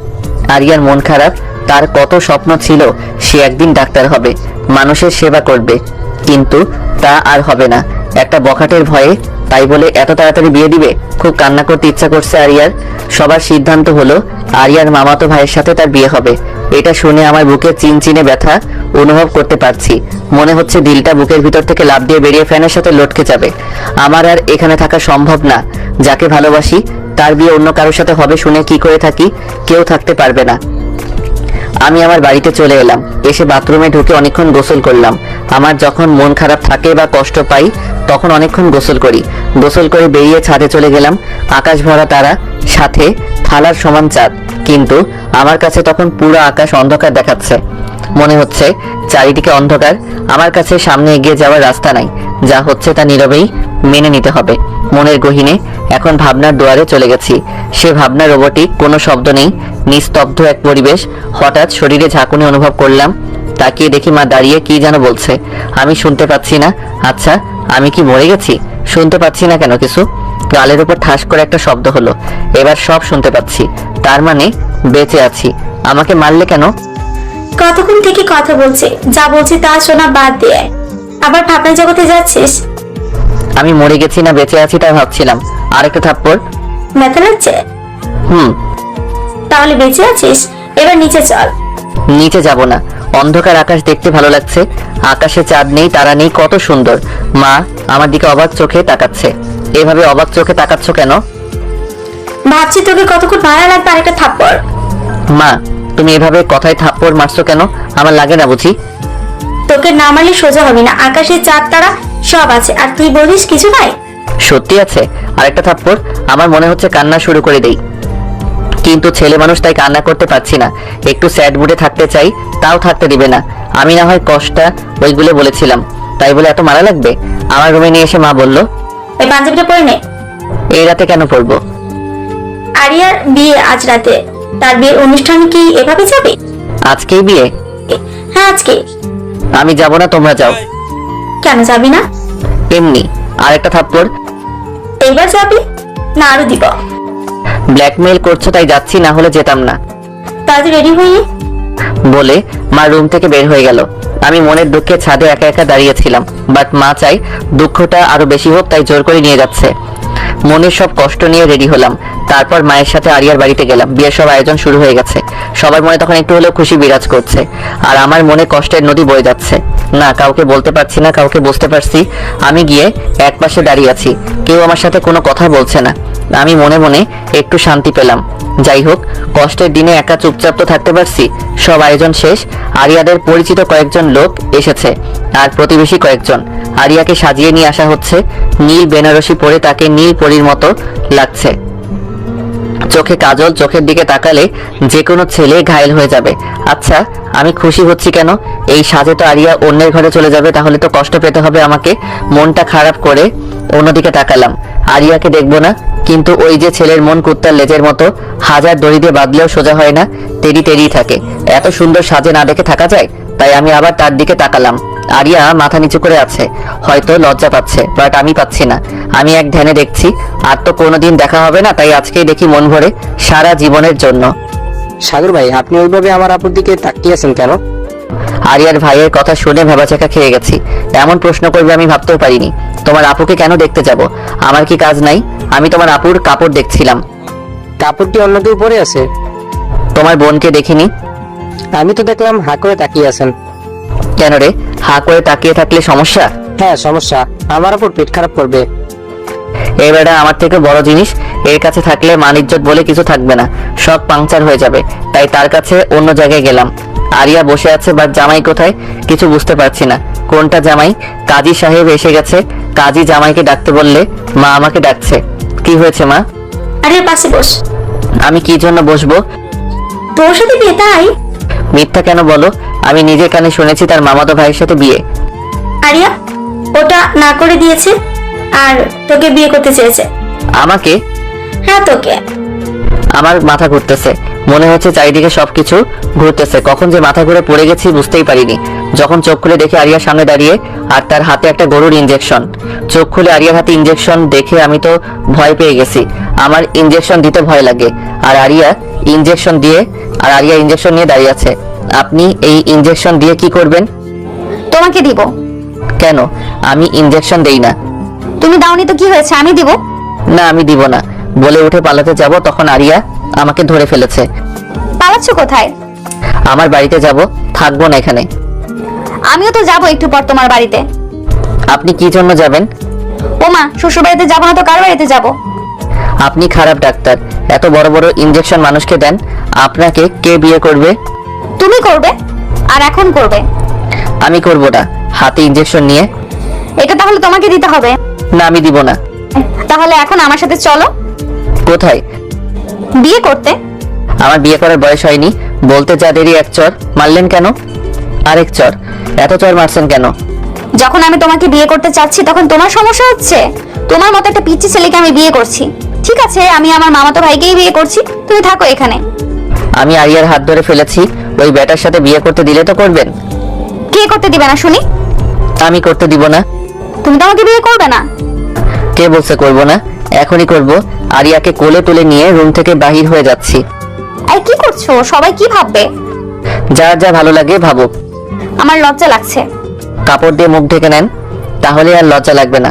আরিয়ার মন খারাপ, তার কত স্বপ্ন ছিল সে একদিন ডাক্তার হবে, মানুষের সেবা করবে, কিন্তু তা আর হবে না একটা বখাটের ভয়ে। তাই বলে এত তাড়াতাড়ি বিয়ে দিবে? খুব কান্না করতে ইচ্ছা করছে আরিয়ার। সবার সিদ্ধান্ত হলো আরিয়ার মামাতো ভাইয়ের সাথে তার বিয়ে হবে। এটা শুনে আমার বুকে চিনচিনে ব্যথা অনুভব করতে পারছি। মনে হচ্ছে দিলটা বুকের ভিতর থেকে লাফ দিয়ে বেরিয়ে ফ্যানের সাথে লটকে যাবে। আমার আর এখানে থাকা সম্ভব না। যাকে ভালোবাসি তার বিয়ে অন্য কারোর সাথে হবে শুনে কি করে থাকি? কেউ থাকতে পারবে না। আমি আমার বাড়িতে চলে এলাম। এসে বাথরুমে ঢুকে অনেকক্ষণ গোসল করলাম। আমার যখন মন খারাপ থাকে বা কষ্ট পাই তখন অনেকক্ষণ গোসল করি। গোসল করে বেরিয়ে ছাদে চলে গেলাম। আকাশ ভরা তারা, সাথে থালার সমান চাঁদ, কিন্তু আমার কাছে তখন পুরো আকাশ অন্ধকার দেখাচ্ছে। মনে হচ্ছে চারিদিকে অন্ধকার। আমার কাছে সামনে এগিয়ে যাওয়ার রাস্তা নাই। যা হচ্ছে তা নীরবেই মেনে নিতে হবে। মনের গহীনে এখন ভাবনার দুয়ারে চলে গেছি। সে ভাবনা রোবটিক, কোনো শব্দ নেই, নিস্তব্ধ এক পরিবেশ। হঠাৎ শরীরে ঝাঁকুনি অনুভব করলাম। তাকিয়ে দেখি মা দাঁড়িয়ে কি যেন বলছে। আমি শুনতে পাচ্ছি না। আচ্ছা, আমি কি মরে গেছি? শুনতে পাচ্ছি না কেন কিছু? গালের উপর ঠাস করে একটা শব্দ হলো। এবার সব শুনতে পাচ্ছি। তার মানে বেঁচে আছি। আমাকে মারলে কেন? কতক্ষণ থেকে কথা বলছে, যা বলছি তা শোনা বাদ দিয়ে আবার ভাবনা জগতে যাচ্ছিস? আমি মরে গেছি না বেঁচে আছি তা ভাবছিলাম। আরেকটা থাপ্পড়। ব্যথা লাগছে? হুম। তাহলে বেঁচে আছিস? এবার নিচে চল। নিচে যাব না। অন্ধকার আকাশ দেখতে ভালো লাগছে। আকাশে চাঁদ নেই, তারা নেই, কত সুন্দর। মা আমার দিকে অবাক চোখে তাকাচ্ছে। এভাবে অবাক চোখে তাকাচ্ছ কেন? ভাবছি তোকে কতক্ষণ মারা লাগবে আরেকটা থাপ্পড়। মা তুমি এভাবে কথায় থাপ্পড় মারছো কেন? আমার লাগে না বুঝি? তোকে না মারলে সোজা হবে না। আকাশে চাঁদ তারা সব আছে, আর তুই বলিস কিছু নাই। সত্যি আছে? আরেকটা থাপ্পড়। আমার মনে হচ্ছে কান্না শুরু করে দেই, কিন্তু ছেলে মানুষ তাই কান্না করতে পারছি না। একটু স্যাড মুডে থাকতে চাই, তাও থাকতে দিবে না। আমি না হয় কষ্টা ওইগুলো বলেছিলাম, তাই বলে এত মারা লাগবে? আমার রুমে নিয়ে এসে মা বলল, এই পাঞ্জাবিটা পরে নে। এই রাতে কেন পড়বো? আরিয়ার বিয়ে আজ রাতে। তার বিয়ের অনুষ্ঠান কি এভাবে যাবে? আজকেই বিয়ে? হ্যাঁ আজকে। আমি যাব না, তোমরা যাও। কেন যাবি না? এমনি। আরেকটা থাপ্পড়। এইবার যাবি না আরো দিব? ব্ল্যাকমেইল করছো তাই যাচ্ছি, না হলে যেতাম না। তাড়াতাড়ি রেডি হয়ে নে। বলে মা রুম থেকে বের হয়ে গেল। আমি মনের দুঃখে ছাদে একা একা দাঁড়িয়েছিলাম, বাট মা চাই দুঃখটা আরো বেশি হোক, তাই জোর করে নিয়ে যাচ্ছে। মনের সব কষ্ট নিয়ে রেডি হলাম। তারপর মায়ের সাথে আরিয়ার বাড়িতে গেলাম। বিয়ের সব আয়োজন শুরু হয়ে গেছে। সবার মনে তখন একটু হলেও খুশি বিরাজ করছে, আর আমার মনে কষ্টের নদী বয়ে যাচ্ছে। না, কাউকে বলতে পারছি না, কাউকে বুঝতে পারছি। আমি গিয়ে এক পাশে দাঁড়িয়ে আছি, কেউ আমার সাথে কোনো কথা বলছে না। আমি মনে মনে একটু শান্তি পেলাম। যাই হোক, কষ্টের দিনে একা চুপচাপ তো থাকতে পারছি। সব আয়োজন শেষ। আরিয়াদের পরিচিত কয়েকজন লোক এসেছে, আর প্রতিবেশী কয়েকজন। আরিয়াকে সাজিয়ে নিয়ে আসা হচ্ছে। নীল বেনারসি পরে তাকে নীল পরীর মতো লাগছে। চোখে কাজল, চোখের দিকে তাকালে যে কোনো ছেলে ঘায়েল হয়ে যাবে। আচ্ছা, আমি খুশি হচ্ছি কেন? এই সাজে তো আরিয়া অন্যের ঘরে চলে যাবে, তাহলে তো কষ্ট পেতে হবে আমাকে। মনটা খারাপ করে অন্যদিকে তাকালাম। আরিয়াকে দেখবো না, কিন্তু ওই যে ছেলের মন কুত্তার লেজের মতো, হাজার দড়ি দিয়ে বাঁধলেও সোজা হয় না, তেড়ি তেড়িই থাকে। এত সুন্দর সাজে না দেখে থাকা যায়? তাই আমি আবার তার দিকে তাকালাম। আরিয়া মাথা নিচু করে আছে, হয়তো লজ্জা পাচ্ছে, বাট আমি পাচ্ছি না। আমি এক ধ্যানে দেখছি, আর তো কোনোদিন দেখা হবে না, তাই আজকেই দেখি মন ভরে, সারা জীবনের জন্য। সাগর ভাই, আপনি ওইভাবে আমার আপুর দিকে তাকিয়ে আছেন কেন? আরিয়ার ভাইয়ের কথা শুনে ভেবাচাকা খেয়ে গেছি। এমন প্রশ্ন করবে আমি ভাবতেও পারিনি। তোমার আপুকে কেন দেখতে যাব? আমার কি কাজ নাই? আমি তোমার আপুর কাপড় দেখছিলাম। কাপড়টি অন্য কেউ পরে আছে? তোমার বোনকে দেখিনি। আমি তো দেখলাম হা করে তাকিয়ে আছেন। কেন রে, হা করে তাকিয়ে থাকলে সমস্যা? হ্যাঁ, সমস্যা। আমার আপুর পেট খারাপ করবে। এই বেটা আমার থেকে বড় জিনিস, এর কাছে থাকলে মান ইজ্জত বলে কিছু থাকবে না, সব পাংচার হয়ে যাবে। তাই তার কাছে অন্য জায়গায় গেলাম। আরিয়া বসে আছে, বাট জামাই কোথায় কিছু বুঝতে পারছি না। কোনটা জামাই? কাজী সাহেব এসে গেছে। কাজী জামাইকে ডাকতে বললে মা আমাকে ডাকছে। কি হয়েছে মা? আরিয়ার পাশে বস। আমি কি জন্য বসবো? তোর সাথে বিয়ে, তাই? মিথ্যা কেন বলো? আমি নিজের কানে শুনেছি তার মামাতো ভাইয়ের সাথে বিয়ে। আরিয়া ওটা না করে দিয়েছে, আর তোকে বিয়ে করতে চেয়েছে। আমাকে? হ্যাঁ, তোকে। আমার মাথা ঘুরতেছে, মনে হচ্ছে চারিদিকে সবকিছু ঘুরতেছে। কখন যে মাথা ঘুরে পড়ে গেছি বুঝতেই পারিনি। যখন চোখ খুলে দেখি আরিয়ার সামনে দাঁড়িয়ে, আর তার হাতে একটা গরুর ইনজেকশন। চোখ খুলে আরিয়ার হাতে ইনজেকশন দেখে আমি তো ভয় পেয়ে গেছি। আমার ইনজেকশন দিতে ভয় লাগে, আর আরিয়া ইনজেকশন নিয়ে দাঁড়িয়ে আছে। আপনি এই ইনজেকশন দিয়ে কি করবেন? তোমাকে দিব। কেন? আমি ইনজেকশন দেই না। তুমি দাওনি তো কি হয়েছে, আমি দিব। না, আমি দিব না। বলে উঠে পালাতে যাব, তখন আরিয়া আমাকে ধরে ফেলেছে। পালাচ্ছ কোথায়? আমার বাড়িতে যাব, থাকবো না এখানে। আমিও তো যাব একটু পর তোমার বাড়িতে। আপনি কি জন্য যাবেন? ওমা, শ্বশুর বাড়িতে যাবো না তো কার বাড়িতে যাব? আপনি খারাপ ডাক্তার, এত বড় বড় ইনজেকশন মানুষকে দেন। আপনাকে কে বিয়ে করবে? তুমি করবে, আর এখন করবে। আমি করব না। হাতে ইনজেকশন নিয়ে? এটা তাহলে তোমাকে দিতে হবে। না, আমি দিব না। তাহলে এখন আমার সাথে চলো। কোথায়? বিয়ে করতে। আমার বিয়ে করার বয়স হয়নি। বলতে যা দেরি, এক চর মারলেন কেন? আরেক চর? এত চর মারছেন কেন? যখন আমি তোমাকে বিয়ে করতে চাচ্ছি তখন তোমার সমস্যা হচ্ছে। তোমার মতো একটা পিচ্চি ছেলেকে আমি বিয়ে করছি। ঠিক আছে, আমি আমার মামাতো ভাইকেই বিয়ে করছি, তুমি থাকো এখানে। আমি আরিয়ার হাত ধরে ফেলেছি, ওই বেটার সাথে বিয়ে করতে দিলে তো করবেন। কে করতে দিবে না শুনি? আমি করতে দিব না। তুমি তো আমাকে বিয়ে করবে না। কে বলছে করব না? এখনই করব। আরিয়াকে কোলে তুলে নিয়ে রুম থেকে বাহির হয়ে যাচ্ছি। এই কি করছো? সবাই কি ভাববে? যার যা ভালো লাগে ভাবুক। আমার লজ্জা লাগছে। কাপড় দিয়ে মুখ ঢেকে নেন, তাহলে আর লজ্জা লাগবে না।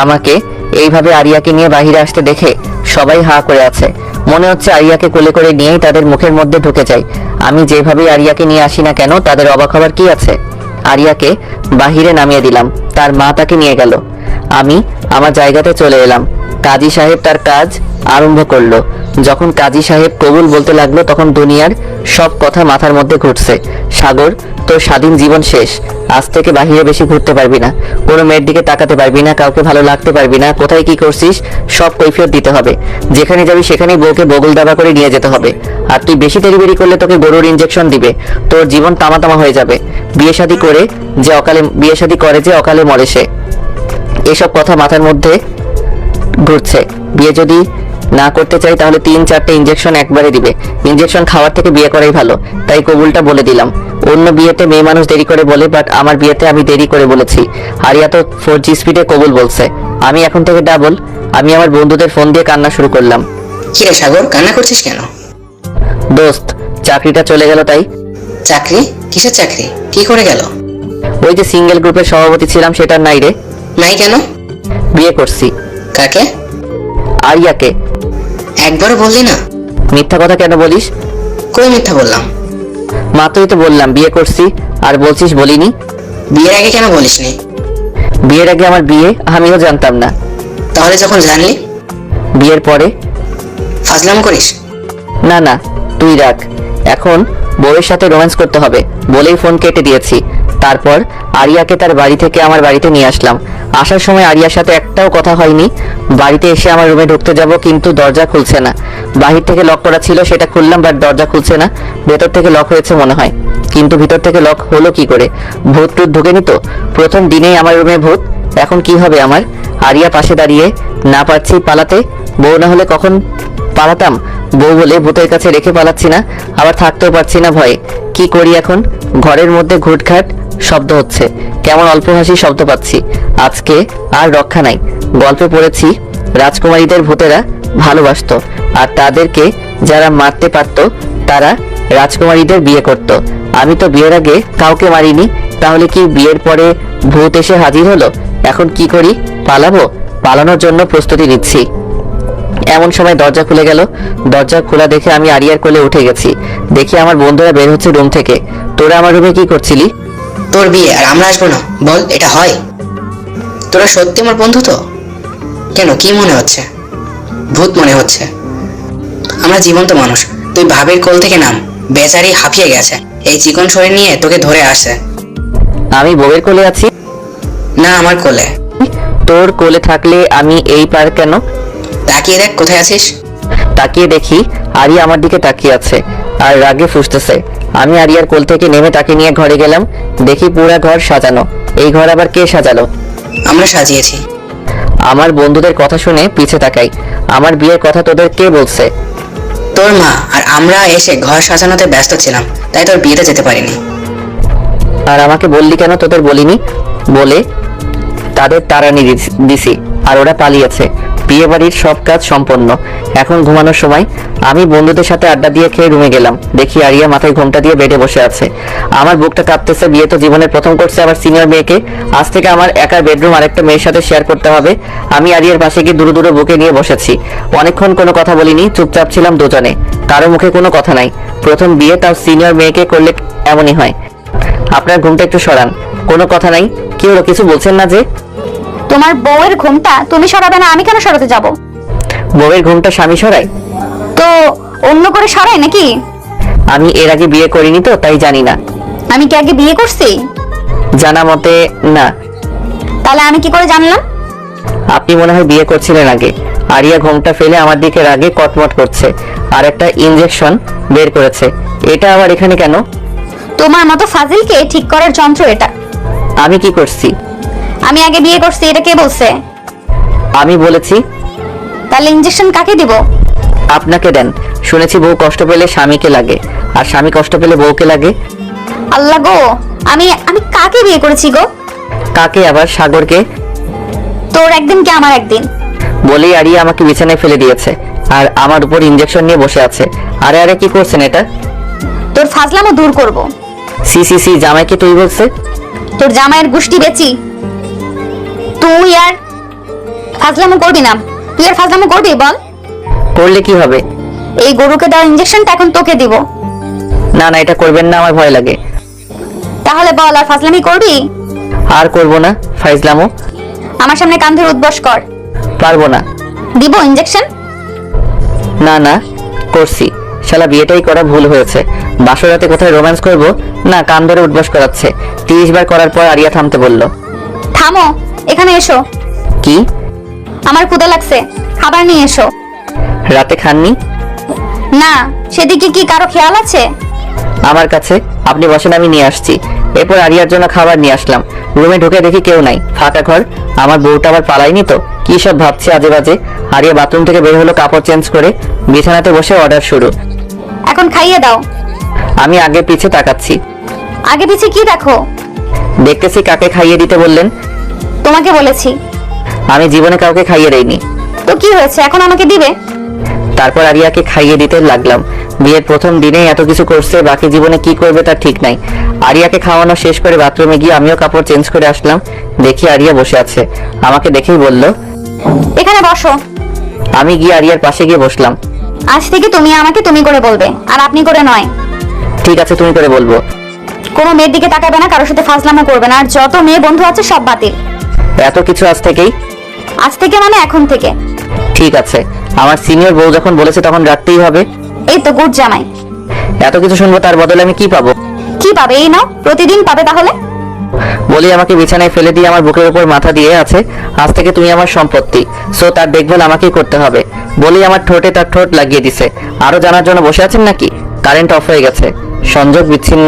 আমাকে এইভাবে আরিয়াকে নিয়ে বাহিরে আসতে দেখে সবাই হা করে আছে। মনে হচ্ছে আরিয়াকে কোলে করে নিয়েই তাদের মুখের মধ্যে ঢুকে যায়। আমি যেভাবে আরিয়াকে নিয়ে আসি না কেন, তাদের অবাক হবার কি আছে? আরিয়াকে বাহিরে নামিয়ে দিলাম, তার মা তাকে নিয়ে গেল। আমি আমার জায়গাতে চলে এলাম। কাজী সাহেব তার কাজ আরম্ভ করলো। যখন কাজী সাহেব কবুল বলতে লাগলো, তখন দুনিয়ার সব কথা মাথার মধ্যে ঘুরছে। সাগর, তোর স্বাধীন জীবন শেষ। আজ থেকে বাহিরে বেশি ঘুরতে পারবি না, কোনো মেয়ের দিকে তাকাতে পারবি না, কাউকে ভালো লাগতে পারবি না। কোথায় কি করছিস সব কৈফিয়ত দিতে হবে। যেখানে যাবি সেখানেই বউকে বগল দাবা করে নিয়ে যেতে হবে। আর তুই বেশি দেরি করলে তোকে গরুর ইনজেকশন দিবে, তোর জীবন তামা হয়ে যাবে। বিয়ে শাদী করে যে অকালে মরে সে। এসব কথা মাথার মধ্যে ঘুরছে। বিয়ে যদি না করতে চাই তাহলে 3-4টে ইনজেকশন একবারে দিবে। ইনজেকশন খাওয়ার থেকে বিয়ে করাই ভালো। তাই কবুলটা বলে দিলাম। অন্য বিয়েতে মেয়ে মানুষ দেরি করে বলে, বাট আমার বিয়েতে আমি দেরি করে বলেছি। আরিয়া তো 4G স্পিডে কবুল বলছে। আমি এখন থেকে ডাবল। আমি আমার বন্ধুদের ফোন দিয়ে কান্না শুরু করলাম। কি রে সাগর, কান্না করছিস কেন? দোস্ত, চাকরিটা চলে গেল তাই। চাকরি? কিসের চাকরি? কি করে গেল? ওই যে সিঙ্গেল গ্রুপের সভাপতি ছিলাম সেটার নাই রে। নাই কেন? বিয়ে করছি। কাকে? আরিয়াকে। একবারও বললি না? মিথ্যা কথা কেন বলিস? কই মিথ্যা বললাম? মাত্রই তো বললাম বিয়ে করছি, আর বলছিস বলিনি। বিয়ের আগে কেন বলিসনি? বিয়ের আগে আমার বিয়ে আমিও জানতাম না। তাহলে যখন জানলি? বিয়ের পরে। ফাজলাম করিস? না না, তুই রাখ। এখন বউয়ের সাথে রোম্যান্স করতে হবে বলেই ফোন কেটে দিয়েছি। তারপর আরিয়াকে তার বাড়ি থেকে আমার বাড়িতে নিয়ে আসলাম। আসার সময় আরিয়ার সাথে একটাও কথা হয়নি। বাড়িতে এসে আমার রুমে ঢুকতে যাব, কিন্তু দরজা খুলছে না। বাহির থেকে লক করা ছিল, সেটা খুললাম, বাট দরজা খুলছে না। ভেতর থেকে লক হয়েছে মনে হয়, কিন্তু ভিতর থেকে লক হলো কি করে? ভূত টুত ঢুকেনি তো? প্রথম দিনেই আমার রুমে ভূত। এখন কি হবে আমার? আরিয়া পাশে দাঁড়িয়ে, না পারছি পালাতে। বউ না হলে কখন পালাতাম। বউ বলে ভূতের কাছে রেখে পালাচ্ছি না, আবার থাকতেও পারছি না ভয়ে। কি করি এখন? ঘরের মধ্যে ঘুটঘাট শব্দ হচ্ছে, কেমন অল্প হাসি শব্দ পাচ্ছি। আজকে আর রক্ষা নাই। গল্পে পড়েছি রাজকুমারীদের ভূতেরা ভালোবাসতো, আর তাদেরকে যারা মারতে পারত তারা রাজকুমারীদের বিয়ে করত। আমি তো বিয়ের আগে কাউকে মারিনি, তাহলে কি বিয়ের পরে ভূত এসে হাজির হলো? এখন কি করি? পালাবো? পালানোর জন্য প্রস্তুতি নিচ্ছি। এমন সময় দরজা খুলে গেল। দরজা খোলা দেখে আমি আরিয়ার কোলে উঠে গেছি। দেখি আমার বন্ধুরা বের হচ্ছে রুম থেকে। তোরা আমার রুমে কি করছিলি? তোর বিয়ে আর আমরা আসবো না? বল, এটা হয়? তোরা সত্যি আমার বন্ধু তো? কেন, কি মনে হচ্ছে? ভূত মনে হচ্ছে? আমরা জীবন্ত মানুষ। তুই ভাবের কোল থেকে নাম। বেচারি হাঁপিয়ে গেছে, এই চিকন শরীর নিয়ে তোকে ধরে আসে। আমি বউয়ের কোলে আছি? না, আমার কোলে। তোর কোলে থাকলে আমি এই পার কেন? তাকিয়ে দেখ কোথায় আছিস। তাকিয়ে দেখি আরিয়া আমার দিকে তাকিয়ে আছে আর রাগে ফুঁসতেছে। আমি আরিয়ার কোল থেকে নেমে তাকে নিয়ে ঘরে গেলাম। দেখি পুরা ঘর সাজানো। এই ঘর আবার কে সাজালো? আমরা সাজিয়েছি। আমার বন্ধুদের কথা শুনে পিছে তাকাই। আমার বিয়ের কথা তোদের কে বলছে? তোর মা। আর আমরা এসে ঘর সাজানোতে ব্যস্ত ছিলাম, তাই তোর বিয়েতে যেতে পারিনি। আর আমাকে বললি কেন তোদের বলিনি? বলে তাদের তাড়ানি দিছি, আর ওরা পালিয়েছে। বিয়ে বাড়ির সব কাজ সম্পন্ন। এখন ঘুমানোর সময়। আমি বন্ধুদের সাথে আড্ডা দিয়ে খেয়ে রুমে গেলাম। দেখি আরিয়া মাথায় ঘোমটা দিয়ে বেডে বসে আছে। আমার বুকটা কাঁপতেছে। বিয়ে তো জীবনের প্রথম করছে, আবার সিনিয়র মেয়েকে। আজ থেকে আমার একার বেডরুম আরেকটা মেয়ের সাথে শেয়ার করতে হবে। আমি আরিয়ার পাশে গিয়ে দূরে দূরে বুকে নিয়ে বসেছি। অনেকক্ষণ কোনো কথা বলিনি, চুপচাপ ছিলাম দুজনে। কারো মুখে কোনো কথা নাই। প্রথম বিয়ে, তাও সিনিয়র মেয়েকে করলে এমনই হয়। আপনার ঘুমটা একটু সরান। কোনো কথা নাই। কি হলো, কিছু বলছেন না যে? তোমার বউয়ের ঘুমটা তুমি সরাবে না, আমি কেন সরাতে যাব? বউয়ের ঘুমটা স্বামী সরায়? তো অন্য করে সরাই নাকি? আমি এর আগে বিয়ে করিনি তো, তাই জানি না। আমি কি আগে বিয়ে করছি? জানা মতে না। তাহলে আমি কি করে জানলাম? আপনি মনে হয় বিয়ে করছিলেন আগে। আরিয়া ঘুমটা ফেলে আমার দিকে রাগে কটমট করছে, আর একটা ইনজেকশন বের করেছে। এটা আবার এখানে কেন? তোমার মতো ফাজিলকে ঠিক করার যন্ত্র এটা। আমি কি করছি? আমি আগে বিয়ে করছি, এটা কে বলছে? আমি বলেছি। তাহলে ইনজেকশন কাকে দিব? আপনাকে দেন। শুনেছি বউ কষ্ট পেলে স্বামীকে লাগে, আর স্বামী কষ্ট পেলে বউকে লাগে। আল্লাহ গো, আমি আমি কাকে বিয়ে করেছি গো? কাকে আবার? সাগরকে। তোর একদিন কি আমার একদিন? বলেই আরিয়া আমাকে বিছানায় ফেলে দিয়েছে, আর আমার উপর ইনজেকশন নিয়ে বসে আছে। আরে আরে, কি করছেন এটা? তোর ফাজলামো দূর করব। সি সি সি, জামাইকে তুই বলছে? তোর জামাইয়ের গুষ্টি বেচি। তুই আর ফাজলামো করবি না। তুই আর ফাজলামো করবি? বল। করলে কি হবে? এই গরুকে দেওয়া ইনজেকশনটা এখন তোকে দিব। না না, এটা করবেন না, আমার ভয় লাগে। তাহলে বল, আর ফাজলামি করবি? আর করবো না ফাইজলামো। আমার সামনে কান ধরে উদ্বস কর। পারবো না। দিব ইনজেকশন? না না, করছি। শালা বিয়েটাই করা ভুল হয়েছে। বাসরাতে কোথায় রোম্যান্স করব? না, কান ধরে উঠবাস করাচ্ছে। 30 বার করার পর আরিয়া থামতে বলল। থামো, এখানে এসো। কি? আমার ক্ষুধা লাগছে, খাবার নিয়ে এসো। রাতে খাননি? না, সেদিকে কি কারো খেয়াল আছে? আমার কাছে। আপনি বসেন, আমি নিয়ে আসছি। এরপর আরিয়ার জন্য খাবার নিয়ে আসলাম। রুমে ঢুকে দেখি কেউ নাই, ফাঁকা ঘর। আমার বউটা আবার পালায়নি তো? কি সব ভাবছে আজে বাজে। আরিয়া বাথরুম থেকে বের হলো কাপড় চেঞ্জ করে। বিছানাতে বসে অর্ডার শুরু। এখন খাইয়ে দাও। আমি আগে পিছে তাকাচ্ছি। আগে পিছে কি দেখো? দেখতেছি কাকে খাইয়ে দিতে বললেন? তোমাকে বলেছি। আমি জীবনে কাউকে খাইয়ে দেইনি। তো কি হয়েছে, এখন আমাকে দিবে? তারপর আরিয়াকে খাইয়ে দিতে লাগলাম। বিয়ের প্রথম দিনেই এত কিছু করছে, বাকি জীবনে কি করবে তার ঠিক নাই। আরিয়াকে খাওয়ানো শেষ করে বাথরুমে গিয়ে আমিও কাপড় চেঞ্জ করে আসলাম। দেখি আরিয়া বসে আছে। আমাকে দেখেই বলল, এখানে বসো। আমি গিয়ে আরিয়ার পাশে গিয়ে বসলাম। আজ থেকে তুমি আমাকে তুমি করে বলবে, আর আপনি করে নয়। ঠিক আছে, তুমি করে বলবো। কোনো মেয়ের দিকে তাকাবে না, কারোর সাথে ফাজলামো করবে না, আর যত মেয়ে বন্ধু আছে সব বাতিল। এত কিছু আজ থেকেই? আজ থেকে মানে এখন থেকে। ঠিক আছে, আমার সিনিয়র বউ যখন বলেছে তখন রাখতেই হবে। এই তো গুড জামাই। এত কিছু শুনবো, তার বদলে আমি কি পাবো? কি পাবে? এই নাও, প্রতিদিন পাবে তাহলে। বলি আমাকে বিছানায় ফেলে দিয়ে আমার বুকের উপর মাথা দিয়ে আছে, আজ থেকে তুমি আমার সম্পত্তি, সো তার দেখভাল আমাকেই করতে হবে। বলি আমার ঠোঁটে তার ঠোঁট লাগিয়ে দিছে। আরো জানার জন্য বসে আছেন নাকি? কারেন্ট অফ হয়ে গেছে, সংযোগ বিচ্ছিন্ন।